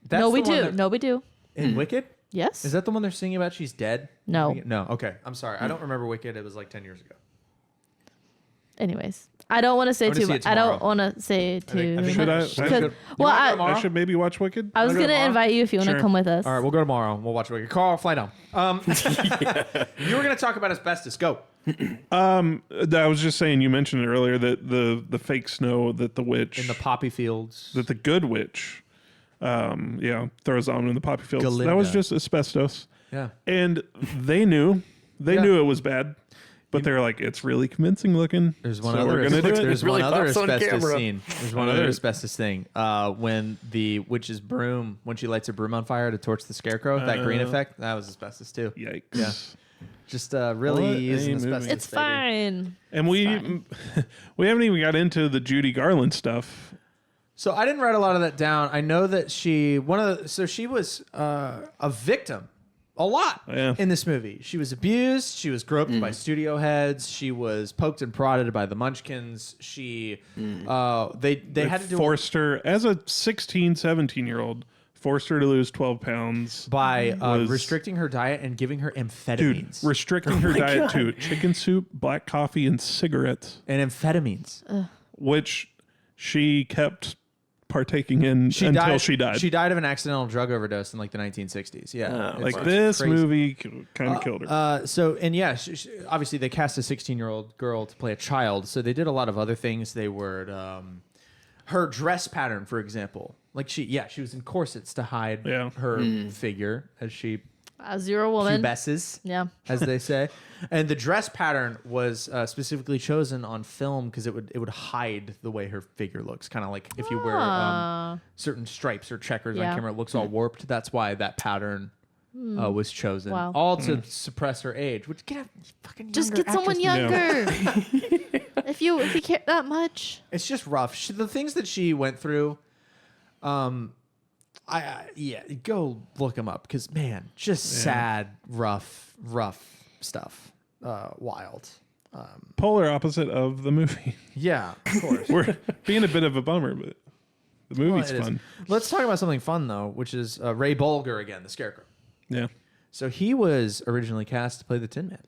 That's No, the we one do. that- No, we do. In Wicked? Yes. Is that the one they're singing about? She's dead? No. No. Okay. I'm sorry. I don't remember Wicked. It was like 10 years ago. Anyways, I don't want to say I'm gonna too see much. it I don't tomorrow. want to say too. think- Should I? Because- I should, Well, wanna go I tomorrow? I should maybe watch Wicked. was Wanna go gonna tomorrow? invite you if you want to Sure. come with us. All right, we'll go tomorrow. We'll watch Wicked. Carl, fly down. You were going to talk about asbestos. Go. I was just saying. You mentioned it earlier that the fake snow that the witch In the poppy fields. that the good witch, throws on in the poppy fields. That Galinda. was just asbestos, Yeah. and they knew Yeah. knew it was bad, but they're like, it's really convincing looking. There's one so other. we're gonna do it. There's Really one other pops on asbestos camera. scene. There's one other asbestos thing. When the witch's broom, when she lights her broom on fire to torch the scarecrow, that green effect, that was asbestos too. Yikes! Yeah. Just really What a using movie. asbestos. It's baby. fine. And we we haven't even got into the Judy Garland stuff. So I didn't write a lot of that down. I know that she was a victim a lot Yeah. in this movie. She was abused. She was groped by studio heads. She was poked and prodded by the Munchkins. She they had to do Forced her as a 16, 17-year-old. Forced her to lose 12 pounds. by was- restricting her diet and giving her Dude, amphetamines restricting her diet to chicken soup, black coffee, and cigarettes, and amphetamines. which she kept partaking in until she died. She died of an accidental drug overdose in like the 1960s. Yeah, Oh, It's- like it's this crazy. movie kind of killed her. Obviously they cast a 16-year-old girl to play a child, so they did a lot of other things. They were her dress pattern, for example. Like she was in corsets to hide Yeah. her figure as she As you're a woman. pubesces, Yeah. as they say. And the dress pattern was specifically chosen on film because it would hide the way her figure looks, kind of like if you wear certain stripes or checkers Yeah. on camera, it looks all warped. That's why that pattern was chosen, Wow. all to suppress her age. Which get a fucking Just younger get someone actress. younger. if you care that much. It's just rough. The things that she went through, go look them up because man, just sad, rough stuff. Wild. Polar opposite of the movie. Yeah, of course. We're being a bit of a bummer, but the movie's It is. fun. Let's talk about something fun though, which is Ray Bolger again, the Scarecrow. Yeah. So he was originally cast to play the Tin Man,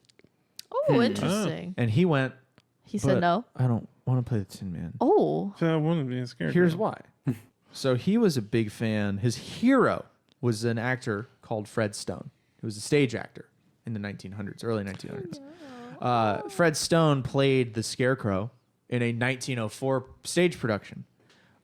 Oh, interesting. and he went. He said "But no. I don't want to play the Tin Man. Oh. So I want to be a scarecrow. Here's why. So he was a big fan. His hero was an actor called Fred Stone, who was a stage actor in the 1900s, early 1900s. Fred Stone played the Scarecrow in a 1904 stage production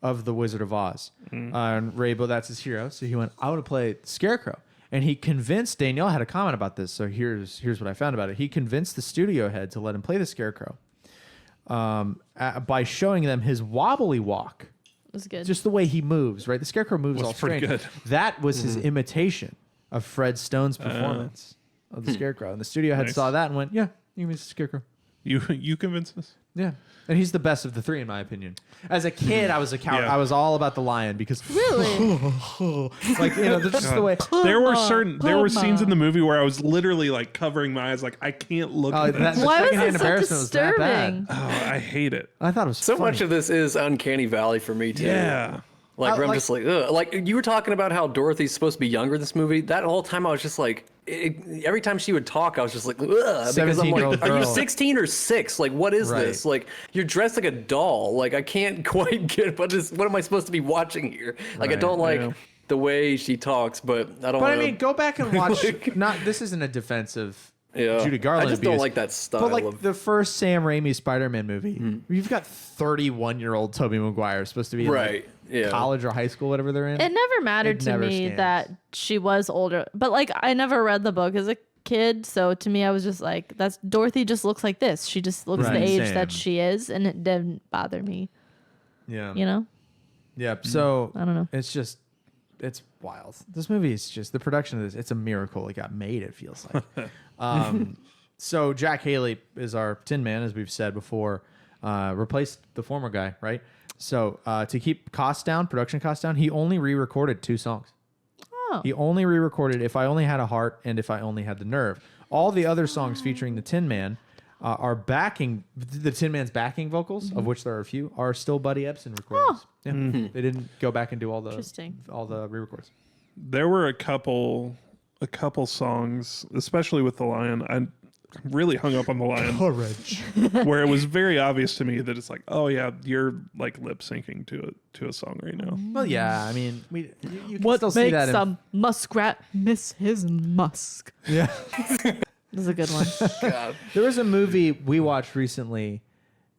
of The Wizard of Oz. And Raybo, that's his hero. So he went, I want to play Scarecrow. And he convinced, Danielle had a comment about this, so here's what I found about it. He convinced the studio head to let him play the Scarecrow by showing them his wobbly walk. It was good. Just the way he moves, right? The Scarecrow moves Was all pretty strange. good. That was his imitation of Fred Stone's performance of the Scarecrow. And the studio head Nice. saw that and went, yeah, you mean Scarecrow. You convince us? Yeah. And he's the best of the three, in my opinion. As a kid, I was a coward. Yeah. I was all about the lion because, really? like, just the way. There were scenes in the movie where I was literally like covering my eyes, like I can't look at That, this. the Why was secondhand it so embarrassment was that bad. disturbing? Oh, I hate it. I thought it was So funny. much of this is uncanny valley for me too. Yeah. Like, where I'm like- just like, ugh. Like you were talking about how Dorothy's supposed to be younger in this movie. That whole time I was just like, every time she would talk, I was just like, ugh, because I'm 17-year-old like, are you girl. 16 or 6? Like, what is Right. this? Like, you're dressed like a doll. Like, I can't quite get what am I supposed to be watching here? Like, I Right, don't like yeah. the way she talks, but I don't. But I wanna- mean, go back and watch. Like- Not this isn't a defense of Yeah. Judy Garland. I just don't abuse, like that style But like of- the first Sam Raimi Spider-Man movie, you've got 31-year-old Tobey Maguire supposed to be in Right, yeah. college or high school, whatever they're in. It never mattered It to never me scans. that she was older, but like I never read the book as a kid, so to me I was just like, that's Dorothy just looks like this. She just looks Right, the age same. that she is, and it didn't bother me. Yeah. You know, Yeah. So I don't know. it's wild. This movie is just the production of this. It's a miracle. It got made. It feels like. So Jack Haley is our Tin Man, as we've said before. Replaced the former guy, right? So to keep costs down, production costs down, he only re-recorded 2 songs. Oh. He only re-recorded "If I Only Had a Heart" and "If I Only Had the Nerve." All the other songs featuring the Tin Man are backing the Tin Man's backing vocals, of which there are a few, are still Buddy Ebsen recordings. Yeah, they didn't go back and do all the Interesting. re-records. There were a couple songs, especially with the Lion. I really hung up on the Lion, Courage. where it was very obvious to me that it's like, oh yeah, you're like lip syncing to a song right now. Well, yeah, I mean, you can What still see that makes in, a muskrat miss his musk? yeah. This is a good one. God. There was a movie we watched recently,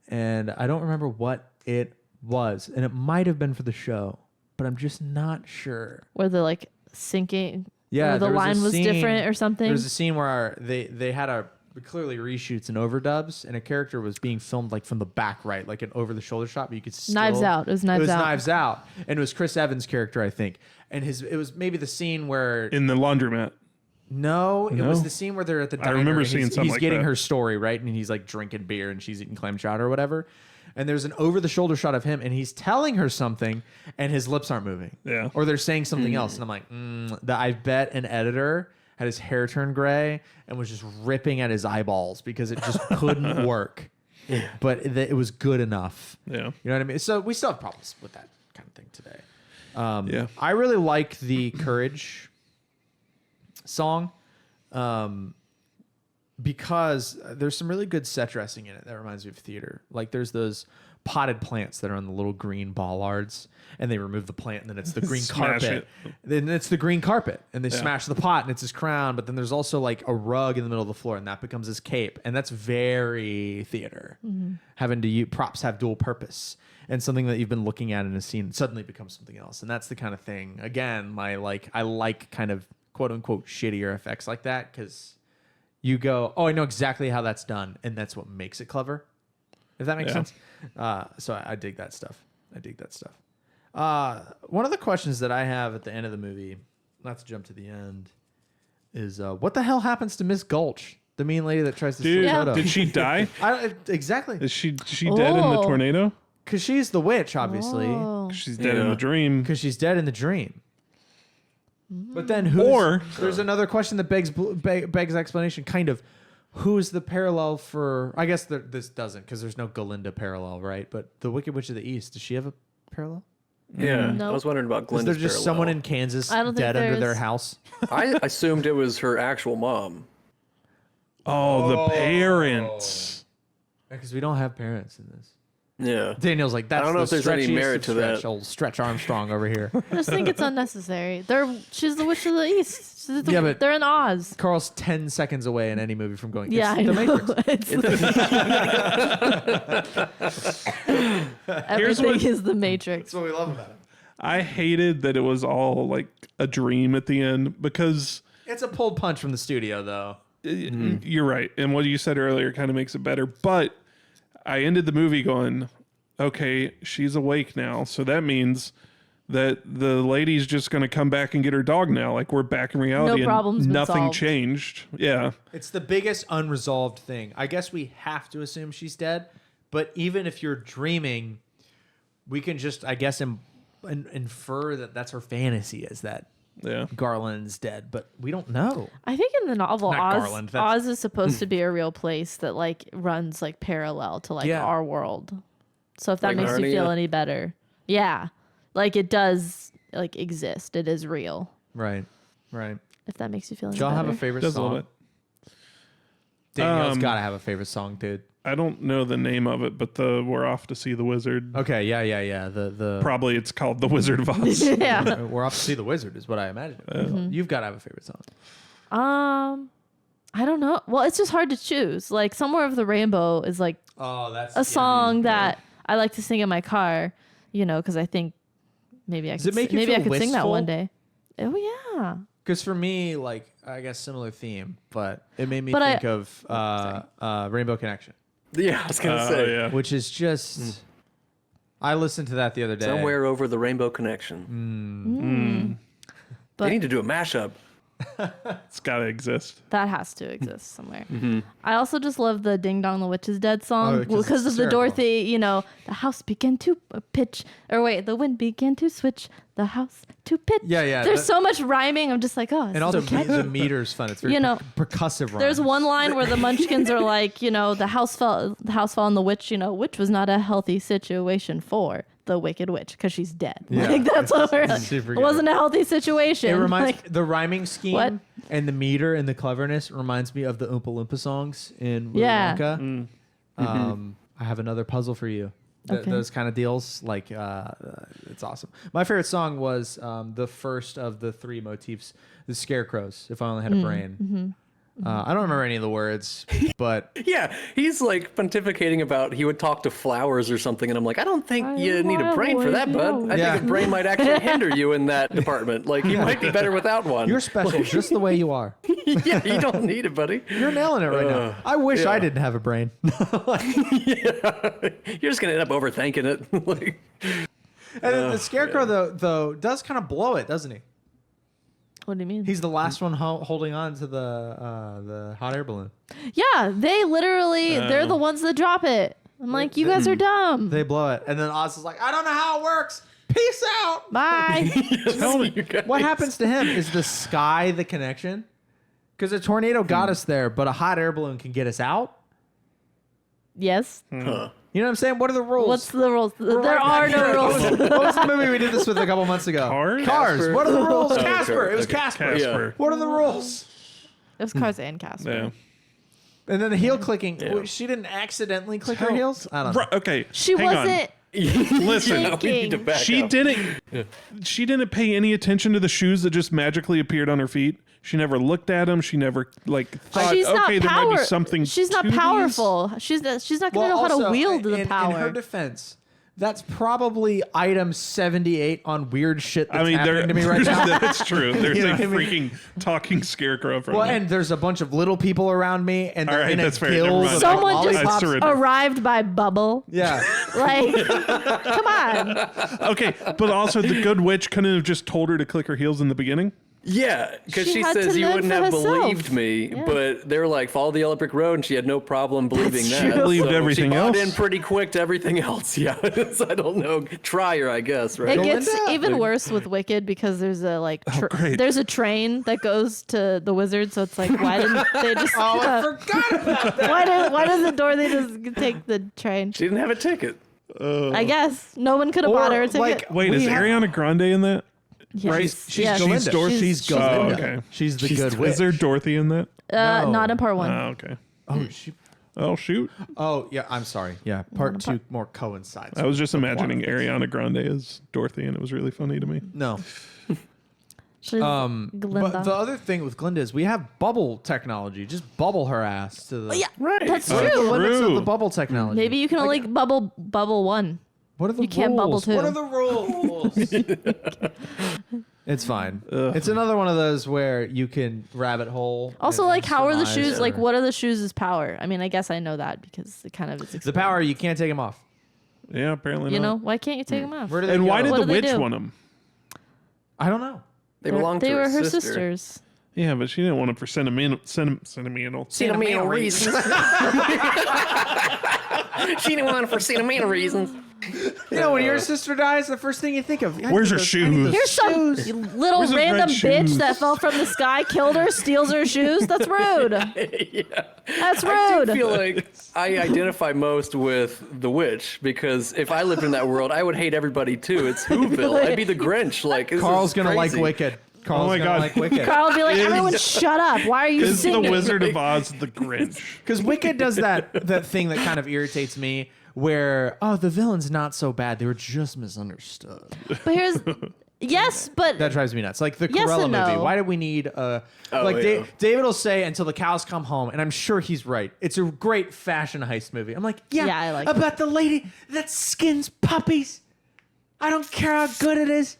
and I don't remember what it was, and it might have been for the show, but I'm just not sure. Where the like sinking, Yeah, or the there was a line was scene- different or something. There was a scene where they had clearly reshoots and overdubs, and a character was being filmed like from the back right, like an over the shoulder shot, but you could still, Knives Out. It was Knives Out. Knives Out, and it was Chris Evans' character, I think, and it was maybe the scene where In the laundromat. No, it was No? the scene where they're at the I diner. remember and seeing he's, something he's like getting that. her story, right? And he's like drinking beer and she's eating clam chowder or whatever. And there's an over-the-shoulder shot of him and he's telling her something and his lips aren't moving. Yeah. Or they're saying something else. And I'm like, I bet an editor had his hair turn gray and was just ripping at his eyeballs because it just couldn't work. But it was good enough. Yeah. You know what I mean? So we still have problems with that kind of thing today. Yeah. I really like the Courage song because there's some really good set dressing in it that reminds me of theater. Like there's those potted plants that are on the little green bollards and they remove the plant and then it's the green Smash carpet. it. Then it's the green carpet and they smash the pot and it's his crown, but then there's also like a rug in the middle of the floor and that becomes his cape. And that's very theater. Having to use props have dual purpose. And something that you've been looking at in a scene suddenly becomes something else. And that's the kind of thing. Again, I like kind of quote unquote shittier effects like that because you go, oh, I know exactly how that's done, and that's what makes it clever. If that makes Yeah. sense. So I dig that stuff. One of the questions that I have at the end of the movie, not to jump to the end, is what the hell happens to Miss Gulch, the mean lady that tries to Dude, steal Toto? did she die? Exactly. Is she dead in the Oh. tornado? Because she's the witch, obviously. Oh. She's dead in Yeah. the dream. Because she's dead in the dream. But then who's... Or- there's another question that begs explanation, kind of. Who's the parallel for... I guess this doesn't, because there's no Glinda parallel, right? But the Wicked Witch of the East, does she have a parallel? Yeah, Nope. I was wondering about Is Glenda's there just parallel. someone in Kansas I don't think dead under there their is. house? I assumed it was her actual mom. Oh, the parents. Because we don't have parents in this. Yeah. Daniel's like, that's I don't know the if there's any stretchiest merit of to stretch, that. Old Stretch Armstrong over here. I just think it's unnecessary. She's the witch of the east. Yeah, but- they're in Oz. Carl's 10 seconds away in any movie from going, Yeah, it's I the know. Matrix. Everything what- is the Matrix. That's what we love about it. I hated that it was all like a dream at the end because It's a pulled punch from the studio, though. you're right. And what you said earlier kind of makes it better. But I ended the movie going, okay, she's awake now. So that means that the lady's just going to come back and get her dog now. Like we're back in reality. problem's and been nothing solved. changed. Yeah. It's the biggest unresolved thing. I guess we have to assume she's dead, but even if you're dreaming, we can just, I guess, infer that that's her fantasy, is that Yeah. Garland's dead, but we don't know. I think in the novel, Not Oz, Garland, that's- Oz is supposed to be a real place that like runs like parallel to like Yeah. our world. So if that Like makes you Narnia? feel any better, yeah, like it does like exist. It is real. Right. If that makes you feel any Do y'all have a better. favorite Does a little song? bit. Danielle's got to have a favorite song, dude. I don't know the name of it, but we're off to see the Wizard. Okay, yeah. The Probably it's called The Wizard of Oz. Yeah. we're off to see the Wizard is what I imagine. You've got to have a favorite song. I don't know. Well, it's just hard to choose. Like Somewhere Over the Rainbow is like Oh, that's a song that I like to sing in my car, because I think maybe I Does could it make you maybe I feel could sing that wistful? one day. Oh yeah. Because for me, like, I guess similar theme, but it made me But think of Rainbow Connection, Yeah, I was gonna say yeah. which is just. I listened to that the other day. somewhere over the Rainbow Connection. But They need to do a mashup. It's got to exist. that has to exist somewhere. I also just love the Ding Dong the Witch is Dead song Oh, 'cause because it's of the hysterical. Dorothy, the house began to pitch, or wait, the wind began to switch, the house to pitch. Yeah, There's that- so much rhyming. I'm just like, oh, it's And also, so catchy. the meter's fun. It's very percussive rhymes. There's one line where the Munchkins are like, the house fell on the witch, which was not a healthy situation for the Wicked Witch because she's dead. Yeah, Like that's what we're like. super It good. wasn't a healthy situation. It reminds like, the rhyming scheme What? and the meter and the cleverness reminds me of the Oompa Loompa songs in Willy Yeah. Wonka. I have another puzzle for you. Okay. Those kind of deals, like it's awesome. My favorite song was the first of the three motifs, the Scarecrows. If I only had a brain. I don't remember any of the words, but Yeah, he's like pontificating about he would talk to flowers or something, and I'm like, I don't think I you need a wanna brain for that, wait bud. I Yeah. think a brain might actually hinder you in that department. Like, you might be better without one. you're special just the way you are. Yeah, you don't need it, buddy. You're nailing it right now. I wish I didn't have a brain. You're just gonna end up overthinking it. Like, And then the Scarecrow though does kind of blow it, doesn't he? what do you mean? He's the last one holding on to the hot air balloon. Yeah, they literally, they're the ones that drop it. I'm like, you guys are dumb. They blow it, and then Oz is like, "I don't know how it works. Peace out." Bye. Tell me. What happens to him? Is the sky the connection? Because a tornado got us there, but a hot air balloon can get us out. Yes. You know what I'm saying? What are the rules? What's the rules? There right are back no here. rules. What was the movie we did this with a couple months ago? Cars? Cars. Casper. What are the rules? Oh, Casper. okay. It was Okay. Casper. Casper. What are the rules? It was Cars and Casper. Yeah. And then the heel clicking. She didn't accidentally click her heels. I don't know. Right, okay. She hang on. wasn't. Listen. we need to back She up. didn't pay any attention to the shoes that just magically appeared on her feet. She never looked at them. She never thought, She's not okay, there might be power- something. She's not to these. powerful. She's not going to know how to also, wield the in power. her defense, that's probably item 78 on weird shit that's I mean, happening to me right now. that's true. There's You know a what I mean? freaking talking scarecrow from Well, there. and there's a bunch of little people around me, and All they're right, in a that's fair. Never guild mind. of Someone just lollipops. I surrender. arrived by bubble. Yeah, Like, come on. Okay, but also the good witch couldn't have just told her to click her heels in the beginning. Yeah, because She she had says to you learn wouldn't for have herself. believed me, Yeah. but they were like, follow the yellow brick road, and she had no problem believing that. She believed So everything she bought else. in pretty quick to everything else. Yeah, so I don't know. Try her, I guess. Right? It gets Belinda? even worse with Wicked because there's a great. there's a train that goes to the wizard. So it's like, why didn't they just? Oh, I forgot about that. why doesn't Dorothy just take the train? She didn't have a ticket. I guess no one could have Or, bought her a ticket. like, Wait, We is have- Ariana Grande in that? Yes. Right? She's Yes. Glinda. Dorothy. She's She's Glinda. Oh, okay. She's the She's good the witch. Is there Dorothy in that? No. Not in part one. Oh, okay. Oh, she. Oh, shoot. Oh, yeah. I'm sorry. Yeah, part two more coincides. I was just imagining one. Ariana Grande as Dorothy, and it was really funny to me. No. She's Glinda. But the other thing with Glinda is we have bubble technology. Just bubble her ass to the. yeah, Right. that's What are the true. limits of True. the bubble technology? Maybe you can only bubble one. What are the You can't bubble rules? too. What are the rules? It's fine. It's another one of those where you can rabbit hole. Also, and like, how are the surmise shoes? Like, or- what are the shoes' power? I mean, I guess I know that because it kind of is. The explained. power? You can't take them off. Yeah, apparently You know, not. why can't you take them off? Where do they And go? why did What the do they witch do? want them? I don't know. They belonged to They were her sister. sisters. Yeah, but she didn't want them for sentimental. Sentimental reasons. She didn't want it for sentimental reasons. You know, when your sister dies, the first thing you think of. Where's her shoes? Here's some little Where's those red random bitch shoes? that fell from the sky, killed her, steals her shoes. That's rude. That's I rude. do feel like I identify most with the witch because if I lived in that world, I would hate everybody too. It's Whoville. I'd be the Grinch. Like this Carl's is gonna like crazy. Wicked. Carl's Oh my gonna God. like Wicked. Carl would be like, everyone shut up. Why are you Is the singing? Wizard of Oz the Grinch? Because Wicked does that thing that kind of irritates me, where the villain's not so bad; they were just misunderstood. But here's, yes, but That drives me nuts. Like the Yes Cruella and movie. no. Why do we need yeah. David will say until the cows come home, and I'm sure he's right. It's a great fashion heist movie. I'm like, yeah, Yeah, I like about the lady that skins puppies. I don't care how good it is.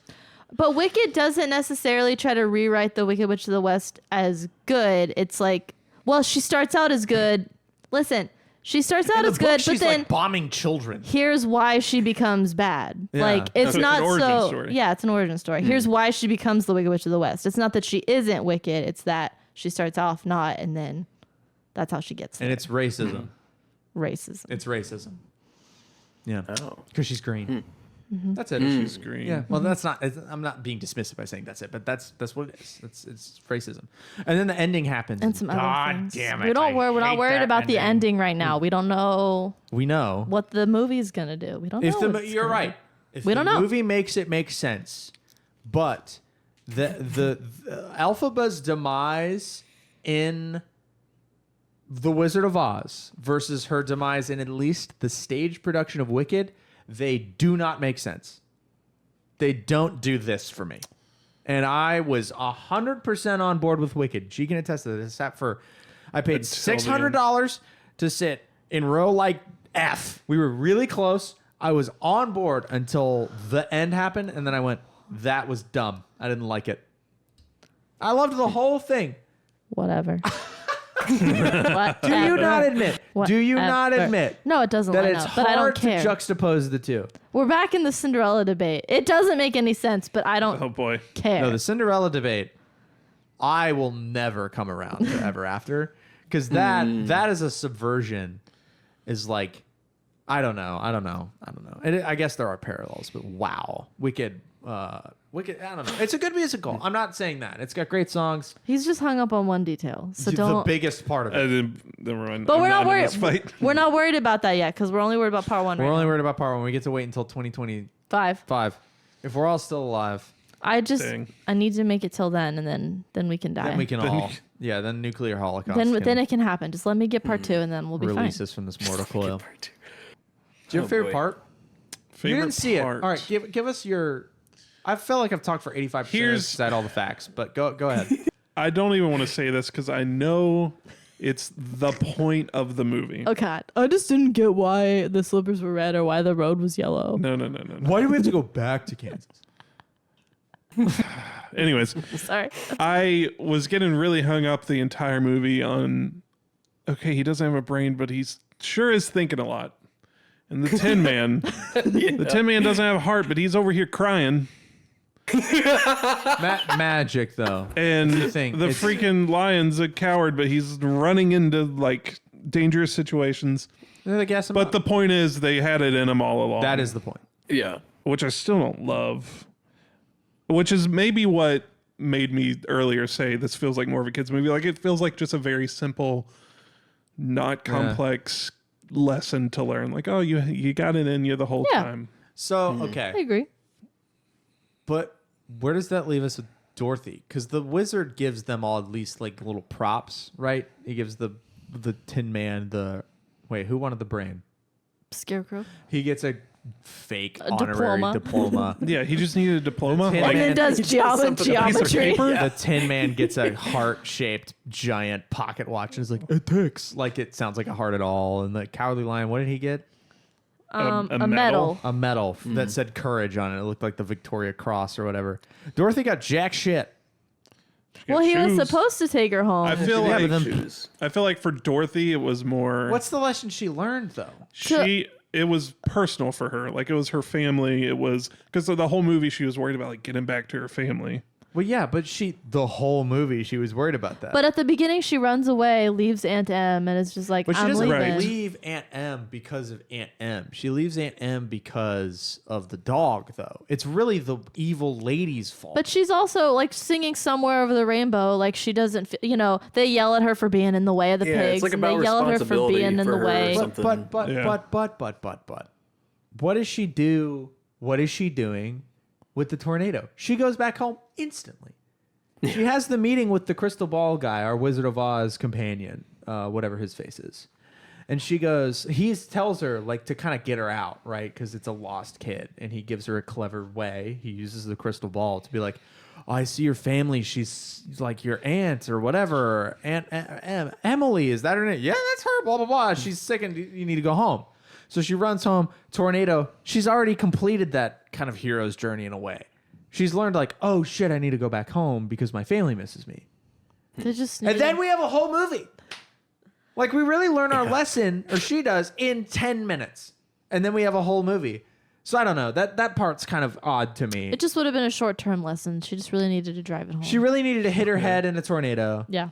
But Wicked doesn't necessarily try to rewrite the Wicked Witch of the West as good. It's like, well, she starts out as good. Listen, she starts out In the as book, good, but she's then like bombing children. here's why she becomes bad. Yeah. Like it's So it's not an origin so. story. Yeah, it's an origin story. Here's why she becomes the Wicked Witch of the West. It's not that she isn't wicked. It's that she starts off not, and then that's how she gets there. And it's racism. Racism. It's racism. Yeah. Oh. Because she's green. That's it. She's green. Yeah. Well, that's not. I'm not being dismissive by saying that's it, but that's what it is. It's racism. And then the ending happens. And some other God things. damn it! We don't. We're not hate worried that about the ending right now. We don't know We know. what the movie's gonna do. We don't If know. the what mo- it's you're gonna right. do. If We the don't know. movie makes it make sense, but the Elphaba's demise in The Wizard of Oz versus her demise in at least the stage production of Wicked, they do not make sense. They don't do this for me. And I was 100% on board with Wicked. She can attest to this. I paid $600 to sit in row like F. We were really close. I was on board until the end happened, and then I went, that was dumb. I didn't like it. I loved the whole thing. Whatever. Do you not admit? Do you not Whatever. admit No, it doesn't that line it's up, but I don't hard to care. juxtapose the two? We're back in the Cinderella debate. It doesn't make any sense, but I don't Oh boy. care. No, the Cinderella debate, I will never come around to Ever After, because that is a subversion. Is like, I don't know. And I guess there are parallels, but wow, Wicked. I don't know. It's a good musical. I'm not saying that. It's got great songs. He's just hung up on one detail. So the don't. biggest part of I it. didn't, never mind. But I'm we're not in worried. this fight. We're not worried about that yet because we're only worried about part one. We're right only now. worried about part one. We get to wait until 2025. 5. If we're all still alive, I just Dang. I need to make it till then, and then we can die. then we can Then all. we- Yeah, then nuclear holocaust. Then it can happen. Just let me get part 2, and then we'll be fine. release us from this mortal coil. Do you have a Oh, favorite boy. part? Favorite You didn't see part. it. All right, give us your. I feel like I've talked for 85%. Here's- Said all the facts, but go ahead. I don't even want to say this because I know it's the point of the movie. Oh God, I just didn't get why the slippers were red or why the road was yellow. No. Why do we have to go back to Kansas? Anyways, Sorry. I was getting really hung up the entire movie on, okay, he doesn't have a brain, but he's sure is thinking a lot. And the Tin Man, the Tin Man doesn't have a heart, but he's over here crying. Magic though. And What do you think? the It's- freaking lion's a coward, but he's running into like dangerous situations. They gas him But up. the point is, they had it in him all along. That is the point. Yeah. which I still don't love. Which is maybe what made me earlier say this feels like more of a kids movie. Like it feels like just a very simple, not complex lesson to learn. Like, oh, you got it in you the whole Yeah. time. So I okay, agree. but where does that leave us with Dorothy? Because the wizard gives them all at least like little props, right? He gives the Tin Man the who wanted the brain? Scarecrow. He gets a fake A honorary diploma. diploma. Yeah, he just needed a diploma. Tin Like, And then does geometry. The Tin Man gets a heart-shaped giant pocket watch and is like, it ticks. Like it sounds like a heart at all. And the Cowardly Lion, what did he get? A medal. medal. A medal that said courage on it. It looked like the Victoria Cross or whatever. Dorothy got jack shit. Well, he was shoes. supposed to take her home. I feel Yeah, like but then- Shoes. I feel like for Dorothy it was more What's the lesson she learned though? it was personal for her. Like it was her family. It was because the whole movie she was worried about like getting back to her family. Well, yeah, but the whole movie, she was worried about that. But at the beginning, she runs away, leaves Aunt M, and it's just like, But she I'm doesn't leaving. leave Aunt M because of Aunt M. She leaves Aunt M because of the dog, though. It's really the evil lady's fault. But she's also like singing Somewhere Over the Rainbow. Like she doesn't, they yell at her for being in the way of the Yeah, pigs. it's like and about they yell at her for responsibility being in for the her way. or something. But. What does she do? What is she doing with the tornado? She goes back home instantly. She has the meeting with the crystal ball guy, our Wizard of Oz companion, whatever his face is. And she goes, he tells her like to kind of get her out, right? Because it's a lost kid. And he gives her a clever way. He uses the crystal ball to be like, oh, I see your family. She's like your aunt or whatever. Aunt Emily, is that her name? Yeah, that's her, blah, blah, blah. She's sick and you need to go home. So she runs home, tornado. She's already completed that kind of hero's journey in a way. She's learned like, oh shit, I need to go back home because my family misses me. They just And then we have a whole movie. Like, we really learn our lesson, or she does, in 10 minutes. And then we have a whole movie. So I don't know. That part's kind of odd to me. It just would have been a short-term lesson. She just really needed to drive it home. She really needed to hit her head in a tornado. Yeah.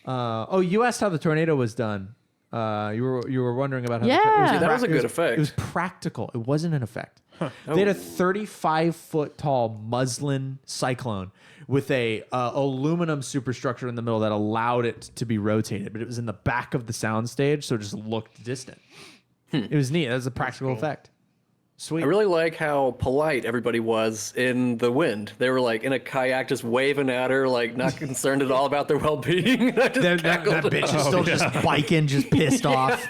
You asked how the tornado was done. You were wondering about how Yeah. See, that was a good it effect. was practical. It wasn't an effect. They had a 35-foot tall muslin cyclone with a aluminum superstructure in the middle that allowed it to be rotated, but it was in the back of the soundstage, so it just looked distant. It was neat. That was a practical effect. Sweet. I really like how polite everybody was in the wind. They were like in a kayak, just waving at her, like not concerned at all about their well-being. I just that cackled. bitch is still just biking, just pissed off.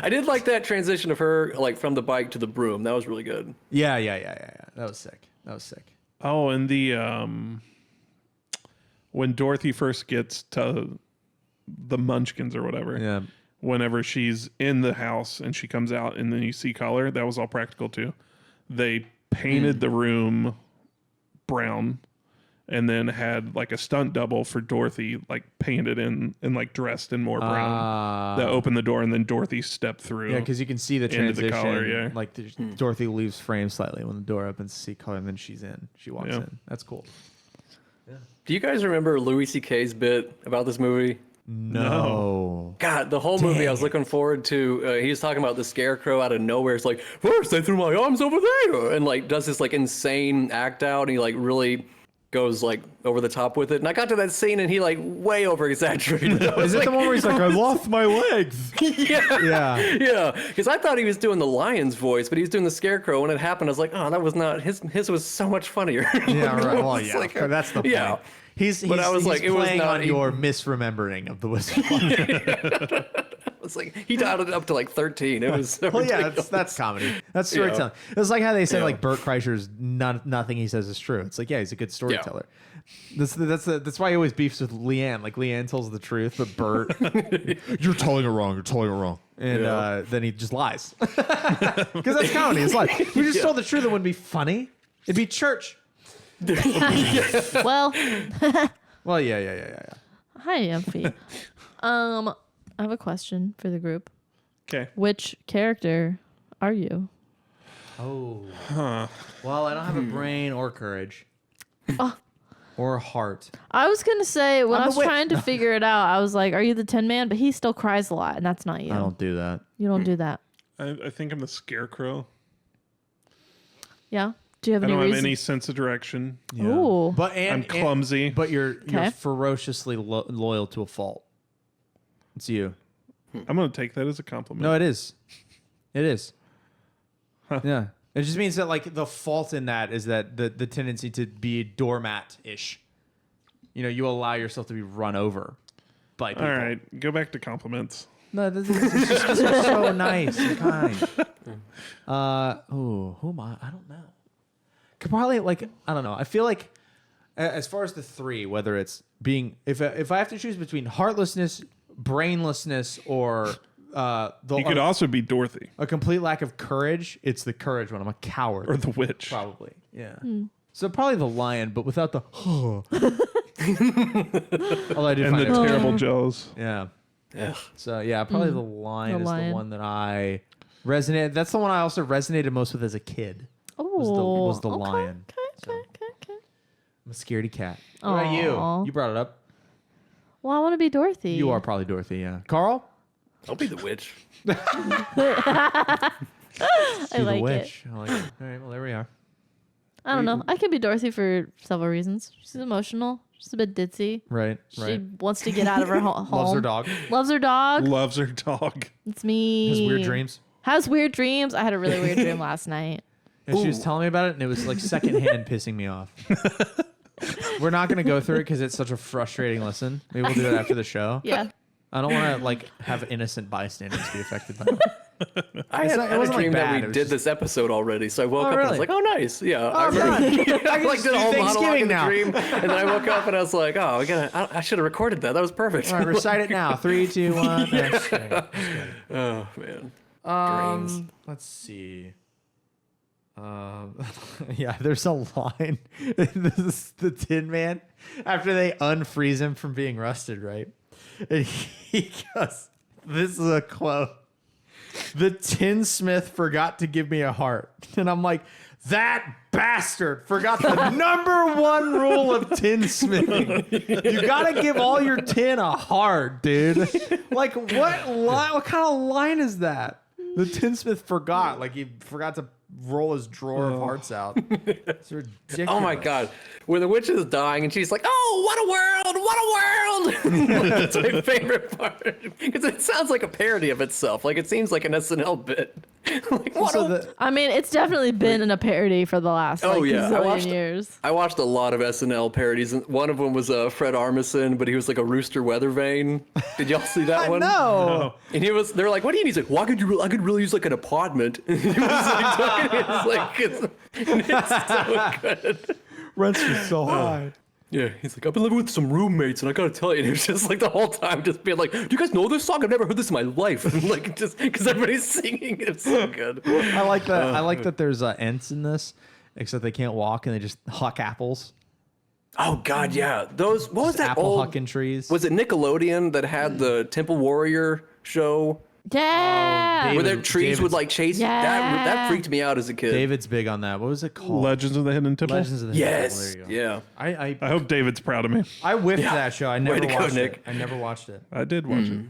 I did like that transition of her, like from the bike to the broom. That was really good. Yeah. That was sick. Oh, and the when Dorothy first gets to the Munchkins or whatever. Yeah. Whenever she's in the house and she comes out and then you see color, that was all practical too. They painted the room brown and then had like a stunt double for Dorothy, like painted in and like dressed in more brown. That opened the door and then Dorothy stepped through. Yeah, because you can see the Into transition. the color, yeah. Like Dorothy leaves frame slightly when the door opens to see color, and then she's in. She walks Yeah. in. That's cool. Do you guys remember Louis C.K.'s bit about this movie? No. God, the whole movie I was looking forward to. He was talking about the scarecrow out of nowhere. It's like, first they threw my arms over there, and like does this like insane act out, and he like really goes like over the top with it. And I got to that scene, and he like way over exaggerated. Is it the one where he's like, I lost my legs? Yeah, Yeah. yeah. Because I thought he was doing the lion's voice, but he was doing the scarecrow. When it happened, I was like, oh, that was not his. His was so much funnier. Yeah, right. Well, It's yeah. like, That's the point. yeah. He's But I was he's like, it was playing not on your misremembering of the Wizard. It's like he dialed it up to like 13. It was so Well, yeah, ridiculous. that's comedy. That's storytelling. It's like how they say Yeah. like Bert Kreischer's nothing he says is true. It's like, yeah, he's a good storyteller. That's why he always beefs with Leanne. Like Leanne tells the truth, but Bert, you're telling it wrong. You're telling it wrong, and then he just lies because that's comedy. It's like if we just told the truth, it wouldn't be funny. It'd be church. Well, Well, yeah. hi, Amphi. I have a question for the group. Okay. Which character are you? Oh. Well, I don't have a brain or courage. Or a heart. I was gonna say when I'm I the was witch. trying to figure it out, I was like, "Are you the Tin Man?" But he still cries a lot, and that's not you. I don't do that. You don't do that. I think I'm the scarecrow. Yeah. Do you have I any don't have reason? any sense of direction. Ooh. But I'm clumsy. But you're Okay. ferociously loyal to a fault. It's you. I'm going to take that as a compliment. No, it is. It is. Yeah. It just means that like the fault in that is that the tendency to be doormat-ish. You know, you allow yourself to be run over by people. All right. Go back to compliments. No, this is just 'cause you're so nice and kind. Who am I? I don't know. Could probably like I don't know. I feel like as far as the three, whether it's being if I have to choose between heartlessness, brainlessness, or You could also be Dorothy a complete lack of courage, it's the courage one. I'm a coward. or the witch. Probably, yeah. So probably the lion, but without the. Although I do And find the it terrible Joes. yeah. Ugh. So yeah, probably the lion is lion. the one that I resonated. That's the one I also resonated most with as a kid. Oh, Was the okay, lion. Okay. I'm a scaredy cat. What about Aw. you? You brought it up. Well, I want to be Dorothy. You are probably Dorothy. Yeah. Carl. I'll be the witch. I Be like the it. witch. I like it. All right. Well, there we are. I don't know. I can be Dorothy for several reasons. She's emotional. She's a bit ditzy. Right. She Right. wants to get out of her home. Loves her dog. Loves her dog. Loves her dog. It's me. Has weird dreams. Has weird dreams. I had a really weird dream last night. And she was telling me about it, and it was like secondhand pissing me off. We're not going to go through it because it's such a frustrating listen. Maybe we'll do it after the show. Yeah. I don't want to like have innocent bystanders be affected by it. I had a wasn't, like, dream bad, that it we was did just- this episode already, so I woke up and I was really? like, "Oh, nice, yeah." I God. remember. I can like just did a do whole monologue Thanksgiving in the now. dream, and then I woke up and I was like, "Oh, I should have recorded that. That was perfect." All right, recite it now. 3, 2, 1. Oh man, dreams. Let's see. Yeah, there's a line. This is the Tin Man after they unfreeze him from being rusted, right? And he goes, "This is a quote. The tinsmith forgot to give me a heart." And I'm like, that bastard forgot the #1 rule of tinsmithing. You gotta give all your tin a heart, dude. Like, what kind of line is that? The tinsmith forgot. Like, he forgot to roll his drawer of hearts out. It's ridiculous. Oh my god, when the witch is dying and she's like, "Oh, what a world! What a world!" That's my favorite part because it sounds like a parody of itself. Like it seems like an SNL bit. Like what? So a- I mean, it's definitely been in a parody for the last like yeah, zillion years. I watched a lot of SNL parodies, and one of them was Fred Armisen, but he was like a Rooster Weathervane. Did y'all see that one? No. And they were like, "What do you need?" He's like, "Well, I could really use like an apartment." And he was like talking. It's so good. Rents are so high. Yeah, he's like, "I've been living with some roommates, and I gotta tell you," and it was just like the whole time, just being like, "Do you guys know this song? I've never heard this in my life." And like, just because everybody's singing, it's so good. I like that. I like that there's ants in this, except they can't walk and they just huck apples. Oh God, yeah, those. What was that Apple old? hucking trees. Was it Nickelodeon that had the Temple Warrior show Yeah. David- where their trees would like chase? Yeah. That freaked me out as a kid. David's big on that. What was it called? Legends of the Hidden Temple. Legends of the Hidden Temple. Yes. There you go. Yeah. I hope David's proud of me. I whiffed that show. I never to go, watched Nick. it. I never watched it. I did watch it.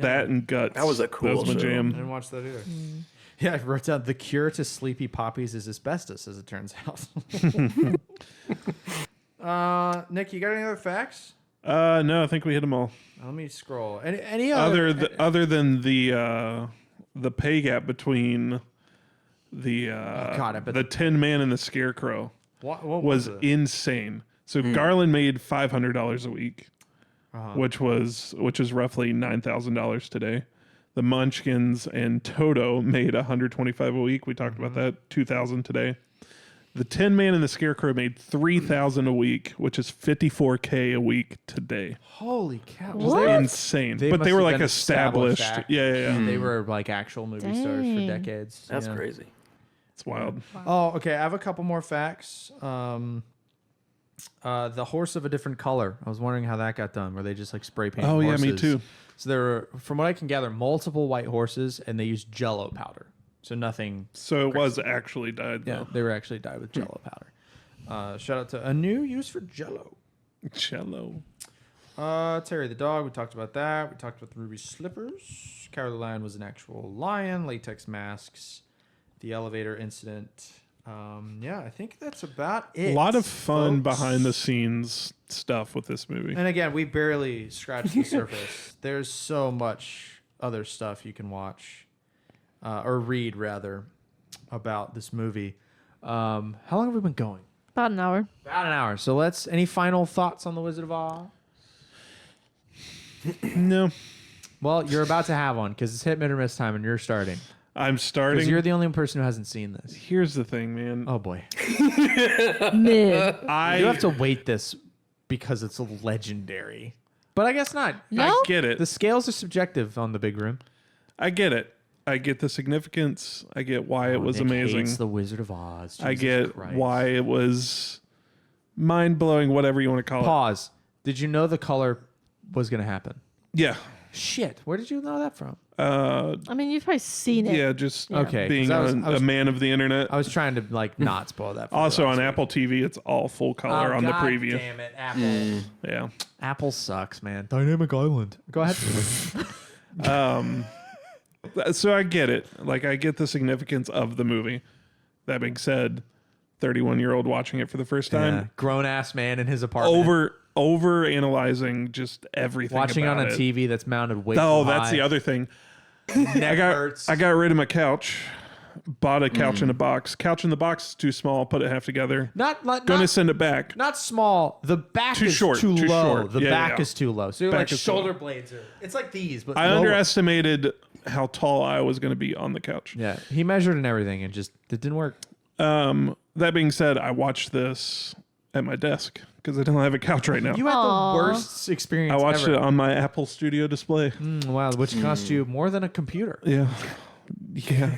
That and Guts. That was a cool That was my show. I jam. didn't watch that either. Yeah, I wrote down the cure to sleepy poppies is asbestos, as it turns out. Nick, you got any other facts? No, I think we hit them all. Let me scroll. Any other? Other than the pay gap between the God, I bet the Tin Man and the Scarecrow what was it? insane. So Garland made $500 a week, which is roughly $9,000 today. The Munchkins and Toto made $125 a week. We talked about that. $2,000 today. The Tin Man and the Scarecrow made $3,000 a week, which is $54K a week today. Holy cow! What? Insane. But must they were have like been established. actors. Yeah. They were like actual movie stars for Dang. decades. That's Yeah. crazy. It's wild. Oh, okay. I have a couple more facts. The horse of a different color. I was wondering how that got done. Where they just like spray paint. Oh, yeah, horses. me too. So there were, from what I can gather, multiple white horses, and they used Jello powder. So nothing. So it was actually dyed, Yeah, though. they were actually dyed with Jello powder. Shout out to a new use for Jello. Cello. Terry the dog. We talked about that. We talked about the ruby slippers. Carol the lion was an actual lion. Latex masks. The elevator incident. Yeah, I think that's about it. A lot of fun folks. behind the scenes stuff with this movie. And again, we barely scratched the surface. There's so much other stuff you can watch, or read rather, about this movie. How long have we been going? About an hour. About an hour. So any final thoughts on The Wizard of Oz? No, Well, you're about to have one because it's hit mid or miss time and you're starting. I'm Because starting. you're the only person who hasn't seen this. Here's the thing, man. Oh boy. Mid. You have to wait this because it's legendary. But I guess not. No? I get it. The scales are subjective on The Big Room. I get it. I get the significance. I get why it was Nick amazing. hates The Wizard of Oz. I Jesus get Christ. why it was mind blowing, whatever you want to call it. Pause. Did you know the color was going to happen? Yeah. Shit. Where did you know that from? I mean, you've probably seen it. Yeah, just Okay, 'cause being I was- a man of the internet. I was trying to not spoil that. For you Also last on week. Apple TV, it's all full color on the God preview. Damn it, Apple. Yeah. Apple sucks, man. Dynamic Island. Go ahead. So I get it. Like, I get the significance of the movie. That being said, 31-year-old watching it for the first time, Grown ass man in his apartment. over analyzing just everything. Watching on about a it. TV that's mounted way Oh, too that's high. the other thing. Neck hurts. I got rid of my couch bought a couch in a box. Couch in the box is too small. Put it half together. Gonna send it back. Not small. The back Too is short, too too low. short. The Yeah, back yeah. is too low. So Back like is too shoulder low. blades are. It's like these, but I lower. underestimated how tall I was going to be on the couch. Yeah, he measured and everything, and just it didn't work. That being said, I watched this at my desk because I don't have a couch right now. You had Aw. the worst experience. I watched ever. it on my Apple Studio display. Wow, which cost you more than a computer. Yeah. Yeah.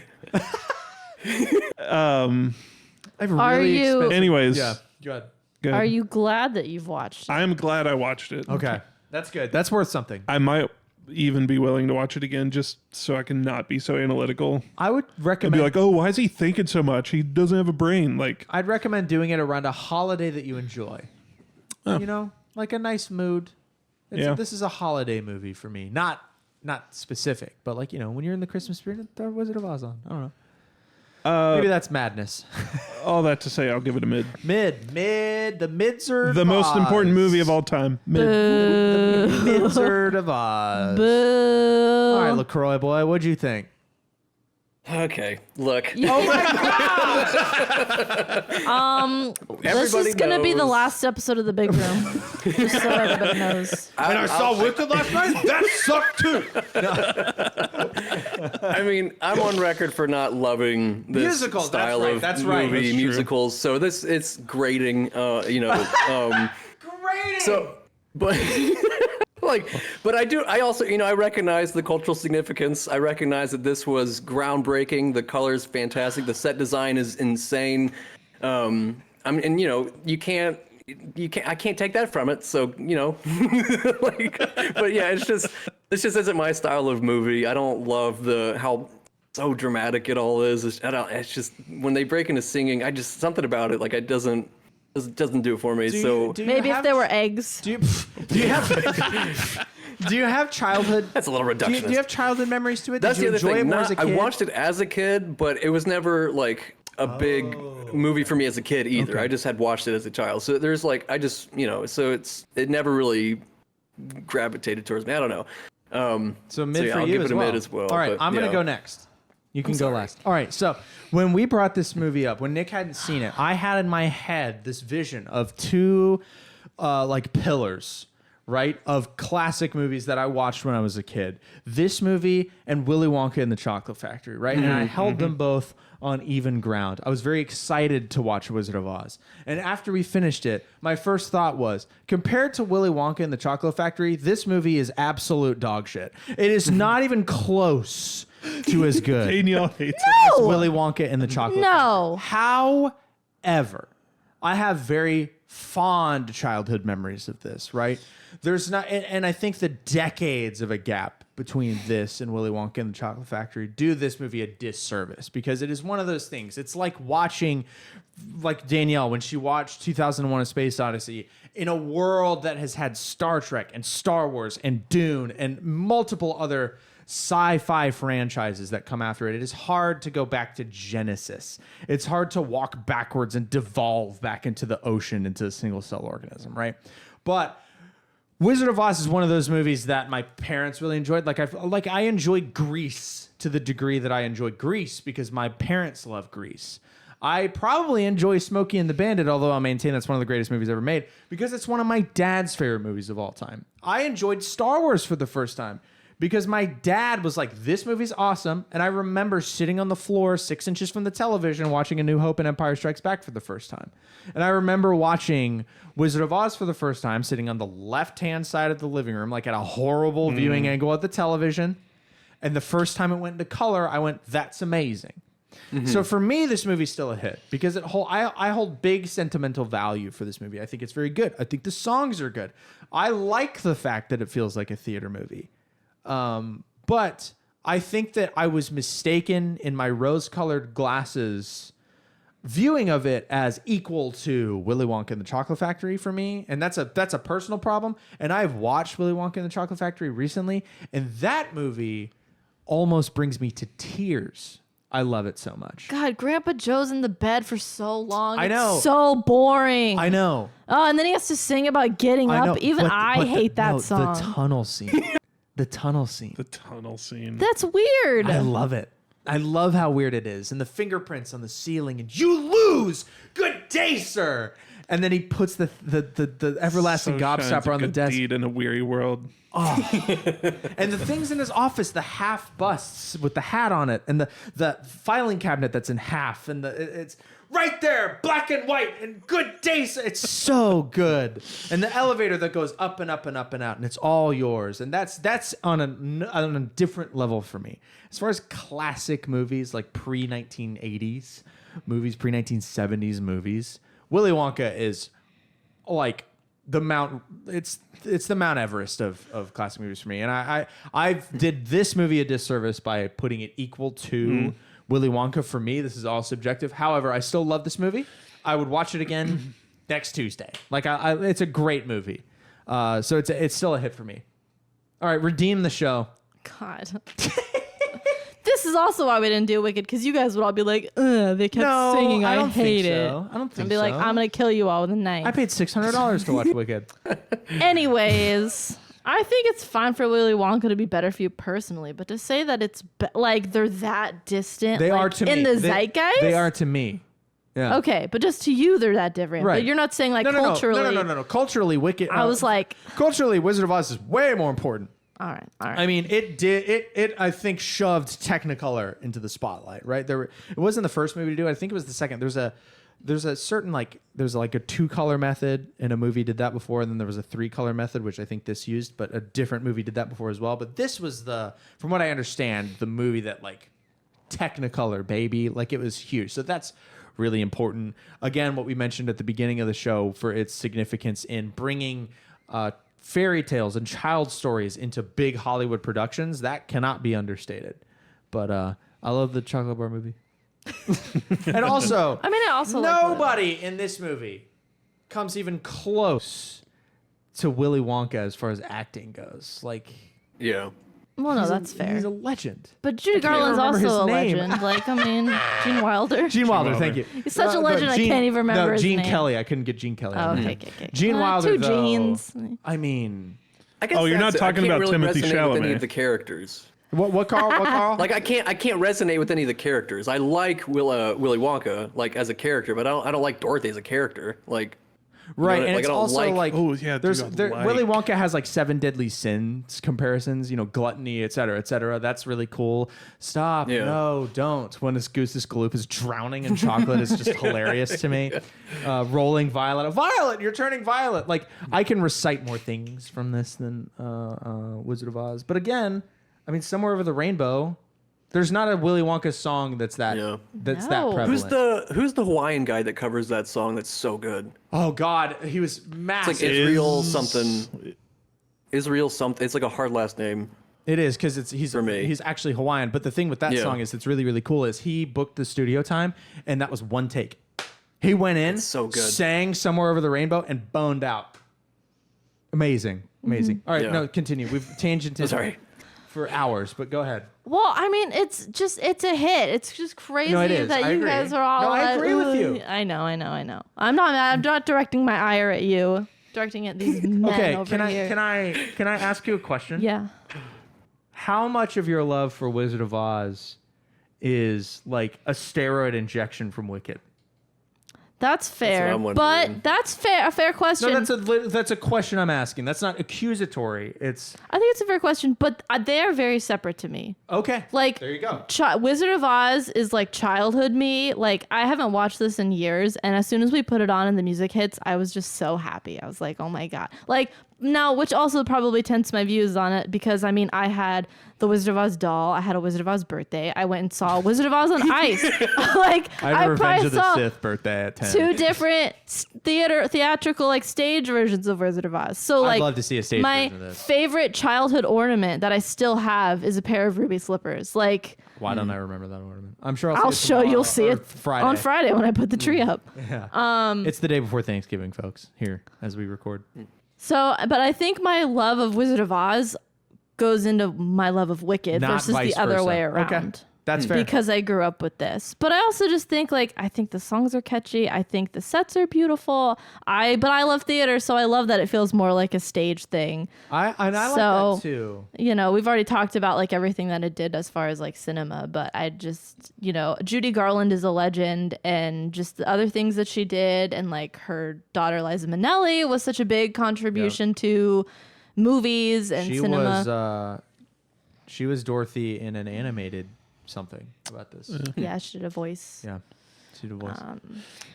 I've Are really you- expensive- Anyways, Yeah. Go ahead. good. Are you glad that you've watched it? I'm glad I watched it. Okay, that's good. That's worth something. I might even be willing to watch it again just so I can not be so analytical I would and recommend. be like, oh, why is he thinking so much? He doesn't have a brain. Like, I'd recommend doing it around a holiday that you enjoy. Oh. You know, like a nice mood. Yeah. This is a holiday movie for me. Not specific, but like, you know, when you're in the Christmas spirit, throw Wizard of Oz on. I don't know. Maybe that's madness. all that to say, I'll give it a mid. Mid. The Midzard. The of most important Oz. movie of all time. Mid. Midzard of Oz. Boo. All right, LaCroix boy, what'd you think? Okay, look. Oh my God! This is going to be the knows. last episode of The Big Room. Just so everybody knows. And I saw Wicked last night. That sucked too. I mean, I'm on record for not loving this Musicals, that's style right, of that's right. movie That's true. musicals. So it's grating, Great. So, but but I also, I recognize the cultural significance. I recognize that this was groundbreaking. The color's fantastic. The set design is insane. I can't, I can't take that from it. So, but yeah, this just isn't my style of movie. I don't love how so dramatic it all is. It's just, when they break into singing, something about it, like, it doesn't do it for me. Maybe if there were eggs. Do you have do you have childhood? That's a little Do reductionist. you have childhood memories to it? That's Did you the other enjoy thing. it more as a I kid? watched it as a kid, but it was never like a big movie for me as a kid either. I just had watched it as a child. So there's like, so it never really gravitated towards me. I don't know. So mid yeah, for I'll you give as it a well. mid as well, All right, but, I'm gonna yeah. go next. You can go last. All right. So when we brought this movie up, when Nick hadn't seen it, I had in my head this vision of two like pillars, right, of classic movies that I watched when I was a kid. This movie and Willy Wonka and the Chocolate Factory, right? And I held them both on even ground. I was very excited to watch Wizard of Oz. And after we finished it, my first thought was, compared to Willy Wonka and the Chocolate Factory, this movie is absolute dog shit. It is not even close to as good Danielle hates as Willy Wonka and the Chocolate No. Factory. However, I have very fond childhood memories of this, right? There's not, and I think the decades of a gap between this and Willy Wonka and the Chocolate Factory do this movie a disservice, because it is one of those things. It's like watching, like Danielle, when she watched 2001: A Space Odyssey in a world that has had Star Trek and Star Wars and Dune and multiple other sci-fi franchises that come after it. It is hard to go back to Genesis. It's hard to walk backwards and devolve back into the ocean, into a single cell organism, right? But Wizard of Oz is one of those movies that my parents really enjoyed. I enjoy Grease to the degree that I enjoy Grease because my parents love Grease. I probably enjoy Smokey and the Bandit, although I maintain that's one of the greatest movies ever made, because it's one of my dad's favorite movies of all time. I enjoyed Star Wars for the first time because my dad was like, this movie's awesome. And I remember sitting on the floor 6 inches from the television watching A New Hope and Empire Strikes Back for the first time. And I remember watching Wizard of Oz for the first time, sitting on the left-hand side of the living room, like at a horrible viewing angle at the television. And the first time it went into color, I went, that's amazing. So for me, this movie's still a hit because I hold big sentimental value for this movie. I think it's very good. I think the songs are good. I like the fact that it feels like a theater movie. But I think that I was mistaken in my rose-colored glasses viewing of it as equal to Willy Wonka and the Chocolate Factory for me. And that's a personal problem. And I've watched Willy Wonka and the Chocolate Factory recently, and that movie almost brings me to tears. I love it so much. God, Grandpa Joe's in the bed for so long. I know. It's so boring. I know. Oh, and then he has to sing about getting I know. up. Even I hate that no, song. The tunnel scene. The tunnel scene. the tunnel scene. That's weird. I love it. I love how weird it is. And the fingerprints on the ceiling, and you lose. Good day, sir. And then he puts the everlasting gobstopper on the desk. Deed in a weary world. And the things in his office, the half busts with the hat on it, and the filing cabinet that's in half, and it's right there, black and white, and good day, sir. It's so good. And the elevator that goes up and up and up and out, and it's all yours. And that's on a different level for me. As far as classic movies, like pre-1980s movies, pre-1970s movies, Willy Wonka is like the Mount. It's the Mount Everest of classic movies for me. And I did this movie a disservice by putting it equal to Willy Wonka. For me, this is all subjective. However, I still love this movie. I would watch it again next Tuesday. Like it's a great movie. So it's still a hit for me. All right, redeem the show. God. This is also why we didn't do Wicked, because you guys would all be like, ugh, they kept singing, I hate it. So. I don't think so. And be like, I'm going to kill you all with a knife. I paid $600 to watch Wicked. Anyways, I think it's fine for Willy Wonka to be better for you personally, but to say that it's like they're that distant, They like, are to me. in the zeitgeist? They are to me. Yeah. Okay, but just to you, they're that different. Right. But you're not saying like No. culturally. No. Culturally, Wicked. I was like, culturally, Wizard of Oz is way more important. all right. I mean, it I think shoved Technicolor into the spotlight, right? It wasn't the first movie to do it. I think it was the second. There's a certain there's like a 2-color method, and a movie did that before, and then there was a 3-color method, which I think this used, but a different movie did that before as well. But this was from what I understand, the movie that like Technicolor, baby, like it was huge. So that's really important. Again, what we mentioned at the beginning of the show for its significance in bringing fairy tales and child stories into big Hollywood productions, that cannot be understated. But I love the Chocolate Bar movie. And also, I mean, I also nobody in this movie comes even close to Willy Wonka as far as acting goes. Like, Yeah. well, no, that's fair. He's a legend. But Judy can't Garland's remember also a his name. legend. Like, I mean, Gene Wilder. Gene Wilder, Wilder. thank you. He's such a legend, I can't even remember his Gene name. Kelly. I couldn't get Gene Kelly. Oh, on okay, there. okay. Gene Wilder, two though, Genes. I mean, I guess Oh, you're not that's it. talking I can't about really Timothy resonate with any Chalamet. of the characters. what Carl? What Carl? Like I can't resonate with any of the characters. I like Willy Wonka like as a character, but I don't like Dorothy as a character. Like Right, know, and like, it's I don't also like- like Oh, yeah, there's dude, I like- Willy Wonka has like 7 deadly sins comparisons, gluttony, et cetera, et cetera. That's really cool. Stop, Yeah. no, don't. When this Goose Gloop is drowning in chocolate is just hilarious to me. Rolling violet, Violet, you're turning violet. Like I can recite more things from this than Wizard of Oz, but again, I mean, Somewhere Over the Rainbow. There's not a Willy Wonka song that's that Yeah. that No. prevalent. Who's the Hawaiian guy that covers that song that's so good? Oh God, he was It's massive. like Israel something. Israel something. It's like a hard last name. It is because he's For me. he's actually Hawaiian. But the thing with that Yeah. song is it's really really cool. Is he booked the studio time and that was one take. He went in, That's so good. sang Somewhere Over the Rainbow, and boned out. Amazing. All right, Yeah. no, continue. We've tangented Sorry. for hours, but go ahead. Well, I mean, it's a hit. It's just crazy No, it is. that I you agree. guys are all. No, I agree with you. I know. I'm not directing my ire at you. Directing at these men Okay, over can here. I ask you a question? Yeah. How much of your love for Wizard of Oz is like a steroid injection from Wicked? That's fair, I'm but wondering. that's fair. A fair question. No, that's a question I'm asking. That's not accusatory. It's I think it's a fair question, but they are very separate to me. okay. Like, There you go. Wizard of Oz is like childhood me. Like, I haven't watched this in years, and as soon as we put it on and the music hits, I was just so happy. I was like, oh my God. Like, now, which also probably tents my views on it, because I mean, I had the Wizard of Oz doll. I had a Wizard of Oz birthday. I went and saw Wizard of Oz on Ice. Like, I had I a Revenge probably of the saw Sith birthday at 10. 2 different theatrical like stage versions of Wizard of Oz. So like, love to see a stage my version of this. favorite childhood ornament that I still have is a pair of ruby slippers. Like, Why don't I remember that ornament? I'm sure I'll see it show tomorrow you'll see or it Friday. on Friday when I put the tree up. Yeah. It's the day before Thanksgiving, folks. Here as we record. So, but I think my love of Wizard of Oz goes into my love of Wicked Not versus vice the other versa. way Okay. around. That's fair. because I grew up with this. But I also just think I think the songs are catchy. I think the sets are beautiful. But I love theater, so I love that it feels more like a stage thing. I like So- that too. We've already talked about everything that it did as far as cinema, but I just, Judy Garland is a legend, and just the other things that she did, and her daughter Liza Minnelli was such a big contribution to movies and cinema. She was Dorothy in an animated something about this. Yeah, she did a voice Yeah, she did a voice.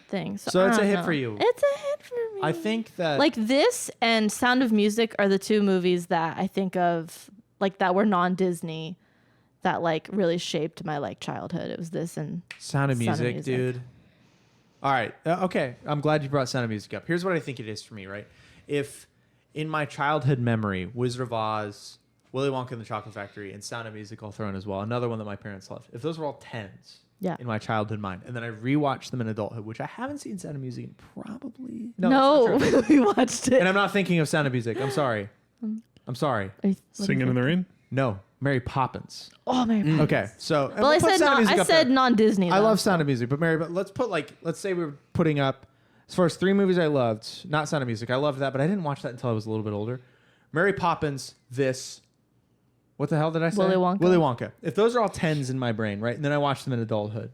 thing. So I it's a don't hit know. for you. It's a hit for me. I think that This and Sound of Music are the two movies that I think of that were non-Disney that really shaped my childhood. It was this and Sound of Sound of Music, Music. dude. All right. Okay. I'm glad you brought Sound of Music up. Here's what I think it is for me, right? If in my childhood memory, Wizard of Oz, Willy Wonka and the Chocolate Factory, and Sound of Music I'll throw in as well, another one that my parents loved. If those were all tens in my childhood mind, and then I rewatched them in adulthood, which I haven't seen Sound of Music in probably... No, that's not true. we watched it. And I'm not thinking of Sound of Music. I'm sorry. I'm sorry. Singing in the Rain. No. Mary Poppins. Oh, Mary. Okay. So... and Well, I we'll put said Sound of Music up there. non-Disney. I though. love Sound of Music, but let's put let's say we were putting up as far as 3 movies I loved, not Sound of Music. I loved that, but I didn't watch that until I was a little bit older. Mary Poppins, this. What the hell did I say? Willy Wonka. Willy Wonka. If those are all 10s in my brain, right? And then I watch them in adulthood.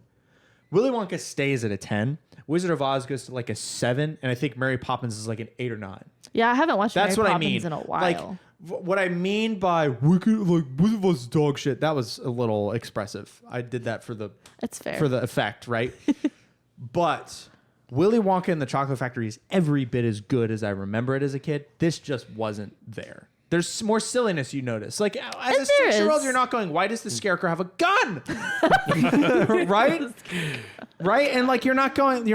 Willy Wonka stays at a 10. Wizard of Oz goes to a 7, and I think Mary Poppins is an 8 or 9. Yeah, I haven't watched That's Mary what Poppins I mean. in a while. What I mean by wicked, Wizard of Oz dog shit, that was a little expressive. I did that for the It's fair. for the effect, right? But Willy Wonka and the Chocolate Factory is every bit as good as I remember it as a kid. This just wasn't there. There's more silliness you notice. As a there 6-year-old, is. you're not going, why does the Scarecrow have a gun? Right? Right? And you're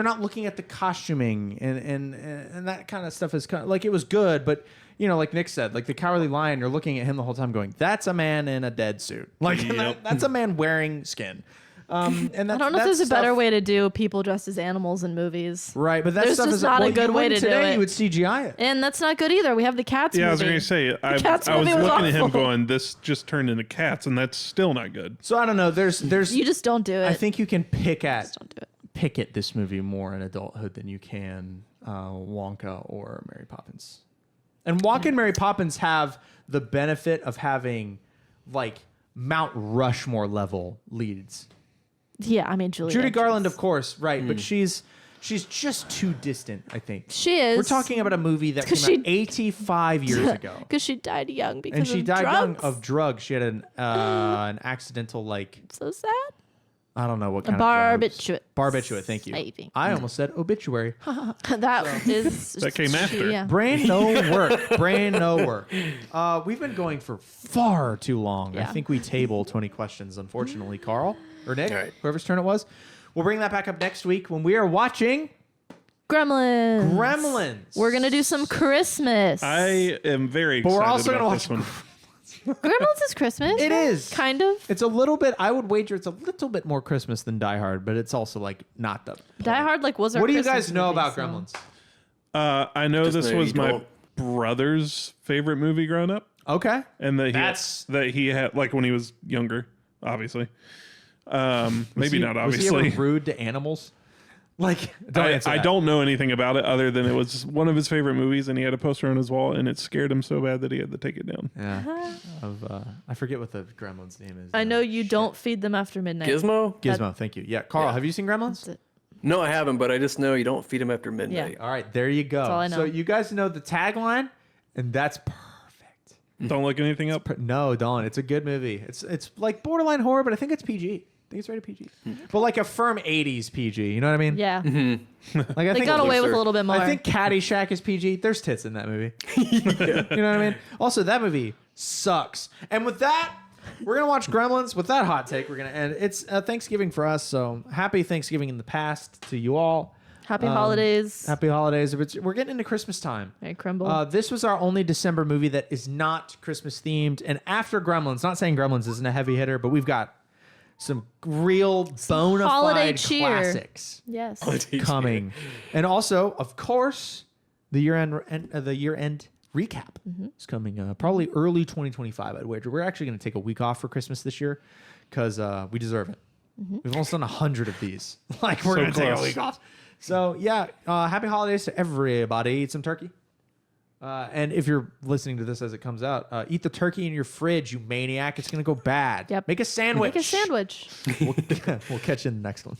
not looking at the costuming and that kind of stuff is kind of it was good, but like Nick said, the Cowardly Lion, you're looking at him the whole time going, that's a man in a dead suit. Yep. That's a man wearing skin. And I don't know if there's a better way to do people dressed as animals in movies. Right, but that There's stuff just is not a well, good you way wouldn't to do today, it. You would CGI it. And that's not good either. We have the Cats Yeah, movie. I was going to say, I Cats was movie was looking at him awful. going, this just turned into Cats, and that's still not good. So I don't know. There's You just don't do it. I think you can pick Just don't do it. this movie more in adulthood than you can Wonka or Mary Poppins. And Wonka and Mary Poppins have the benefit of having Mount Rushmore level leads. Yeah, I mean Judy Garland, of course, right? But she's just too distant. I think She is. We're talking about a movie that 'Cause came out 85 years ago. because she died young because And she of died drugs. young of drugs. She had an accidental So sad. I don't know what kind of Barbiturate. Barbiturate. Thank you. I think. I almost said obituary. That is That came after. Yeah. Brain no work. Brain no work. We've been going for far too long. I Yeah. think we table 20 questions. Unfortunately, Carl or Nick, All right. whoever's turn it was. We'll bring that back up next week when we are watching Gremlins. Gremlins. We're gonna do some Christmas. I am very But excited we're also about gonna this watch one. Gremlins is Christmas. It is. kind of. It's a little bit. I would wager it's a little bit more Christmas than Die Hard, but it's also not the. Die Hard was our What do you Christmas guys know movie, about so- Gremlins? I know Just this maybe was my don't- brother's favorite movie growing up, Okay. and That's- that he had when he was younger, obviously. Maybe not Was he obviously. ever rude to animals? Don't answer I that. don't know anything about it other than it was one of his favorite movies, and he had a poster on his wall, and it scared him so bad that he had to take it down. Yeah. I forget what the Gremlins name is. I know you don't feed them after midnight. Gizmo? Gizmo. Thank you. Yeah, Carl, have you seen Gremlins? That's it. No, I haven't, but I just know you don't feed them after midnight. All right, there you go. all I know. So you guys know the tagline, and that's perfect. Don't look anything up. No, don't. It's a good movie. It's like borderline horror, but I think it's PG. I think it's rated PG, but a firm 80s PG. You know what I mean? Yeah. I They think got away with Closer. a little bit more. I think Caddyshack is PG. There's tits in that movie. You know what I mean? Also, that movie sucks. And with that, we're going to watch Gremlins. With that hot take, we're going to end. It's Thanksgiving for us, so happy Thanksgiving in the past to you all. Happy holidays. Happy holidays. We're getting into Christmas time. Hey, Crumble. This was our only December movie that is not Christmas themed. And after Gremlins, not saying Gremlins isn't a heavy hitter, but we've got some real bona holiday fide cheer. classics yes. coming. And also, of course, the year-end recap. It's coming probably early 2025, I'd wager. We're actually going to take a week off for Christmas this year because we deserve it. We've almost done 100 of these. Like, we're So going to take a close. week off. So, yeah, happy holidays to everybody. Eat some turkey. And if you're listening to this as it comes out, eat the turkey in your fridge, you maniac. It's going to go bad. Yep. Make a sandwich. Make a sandwich. We'll catch you in the next one.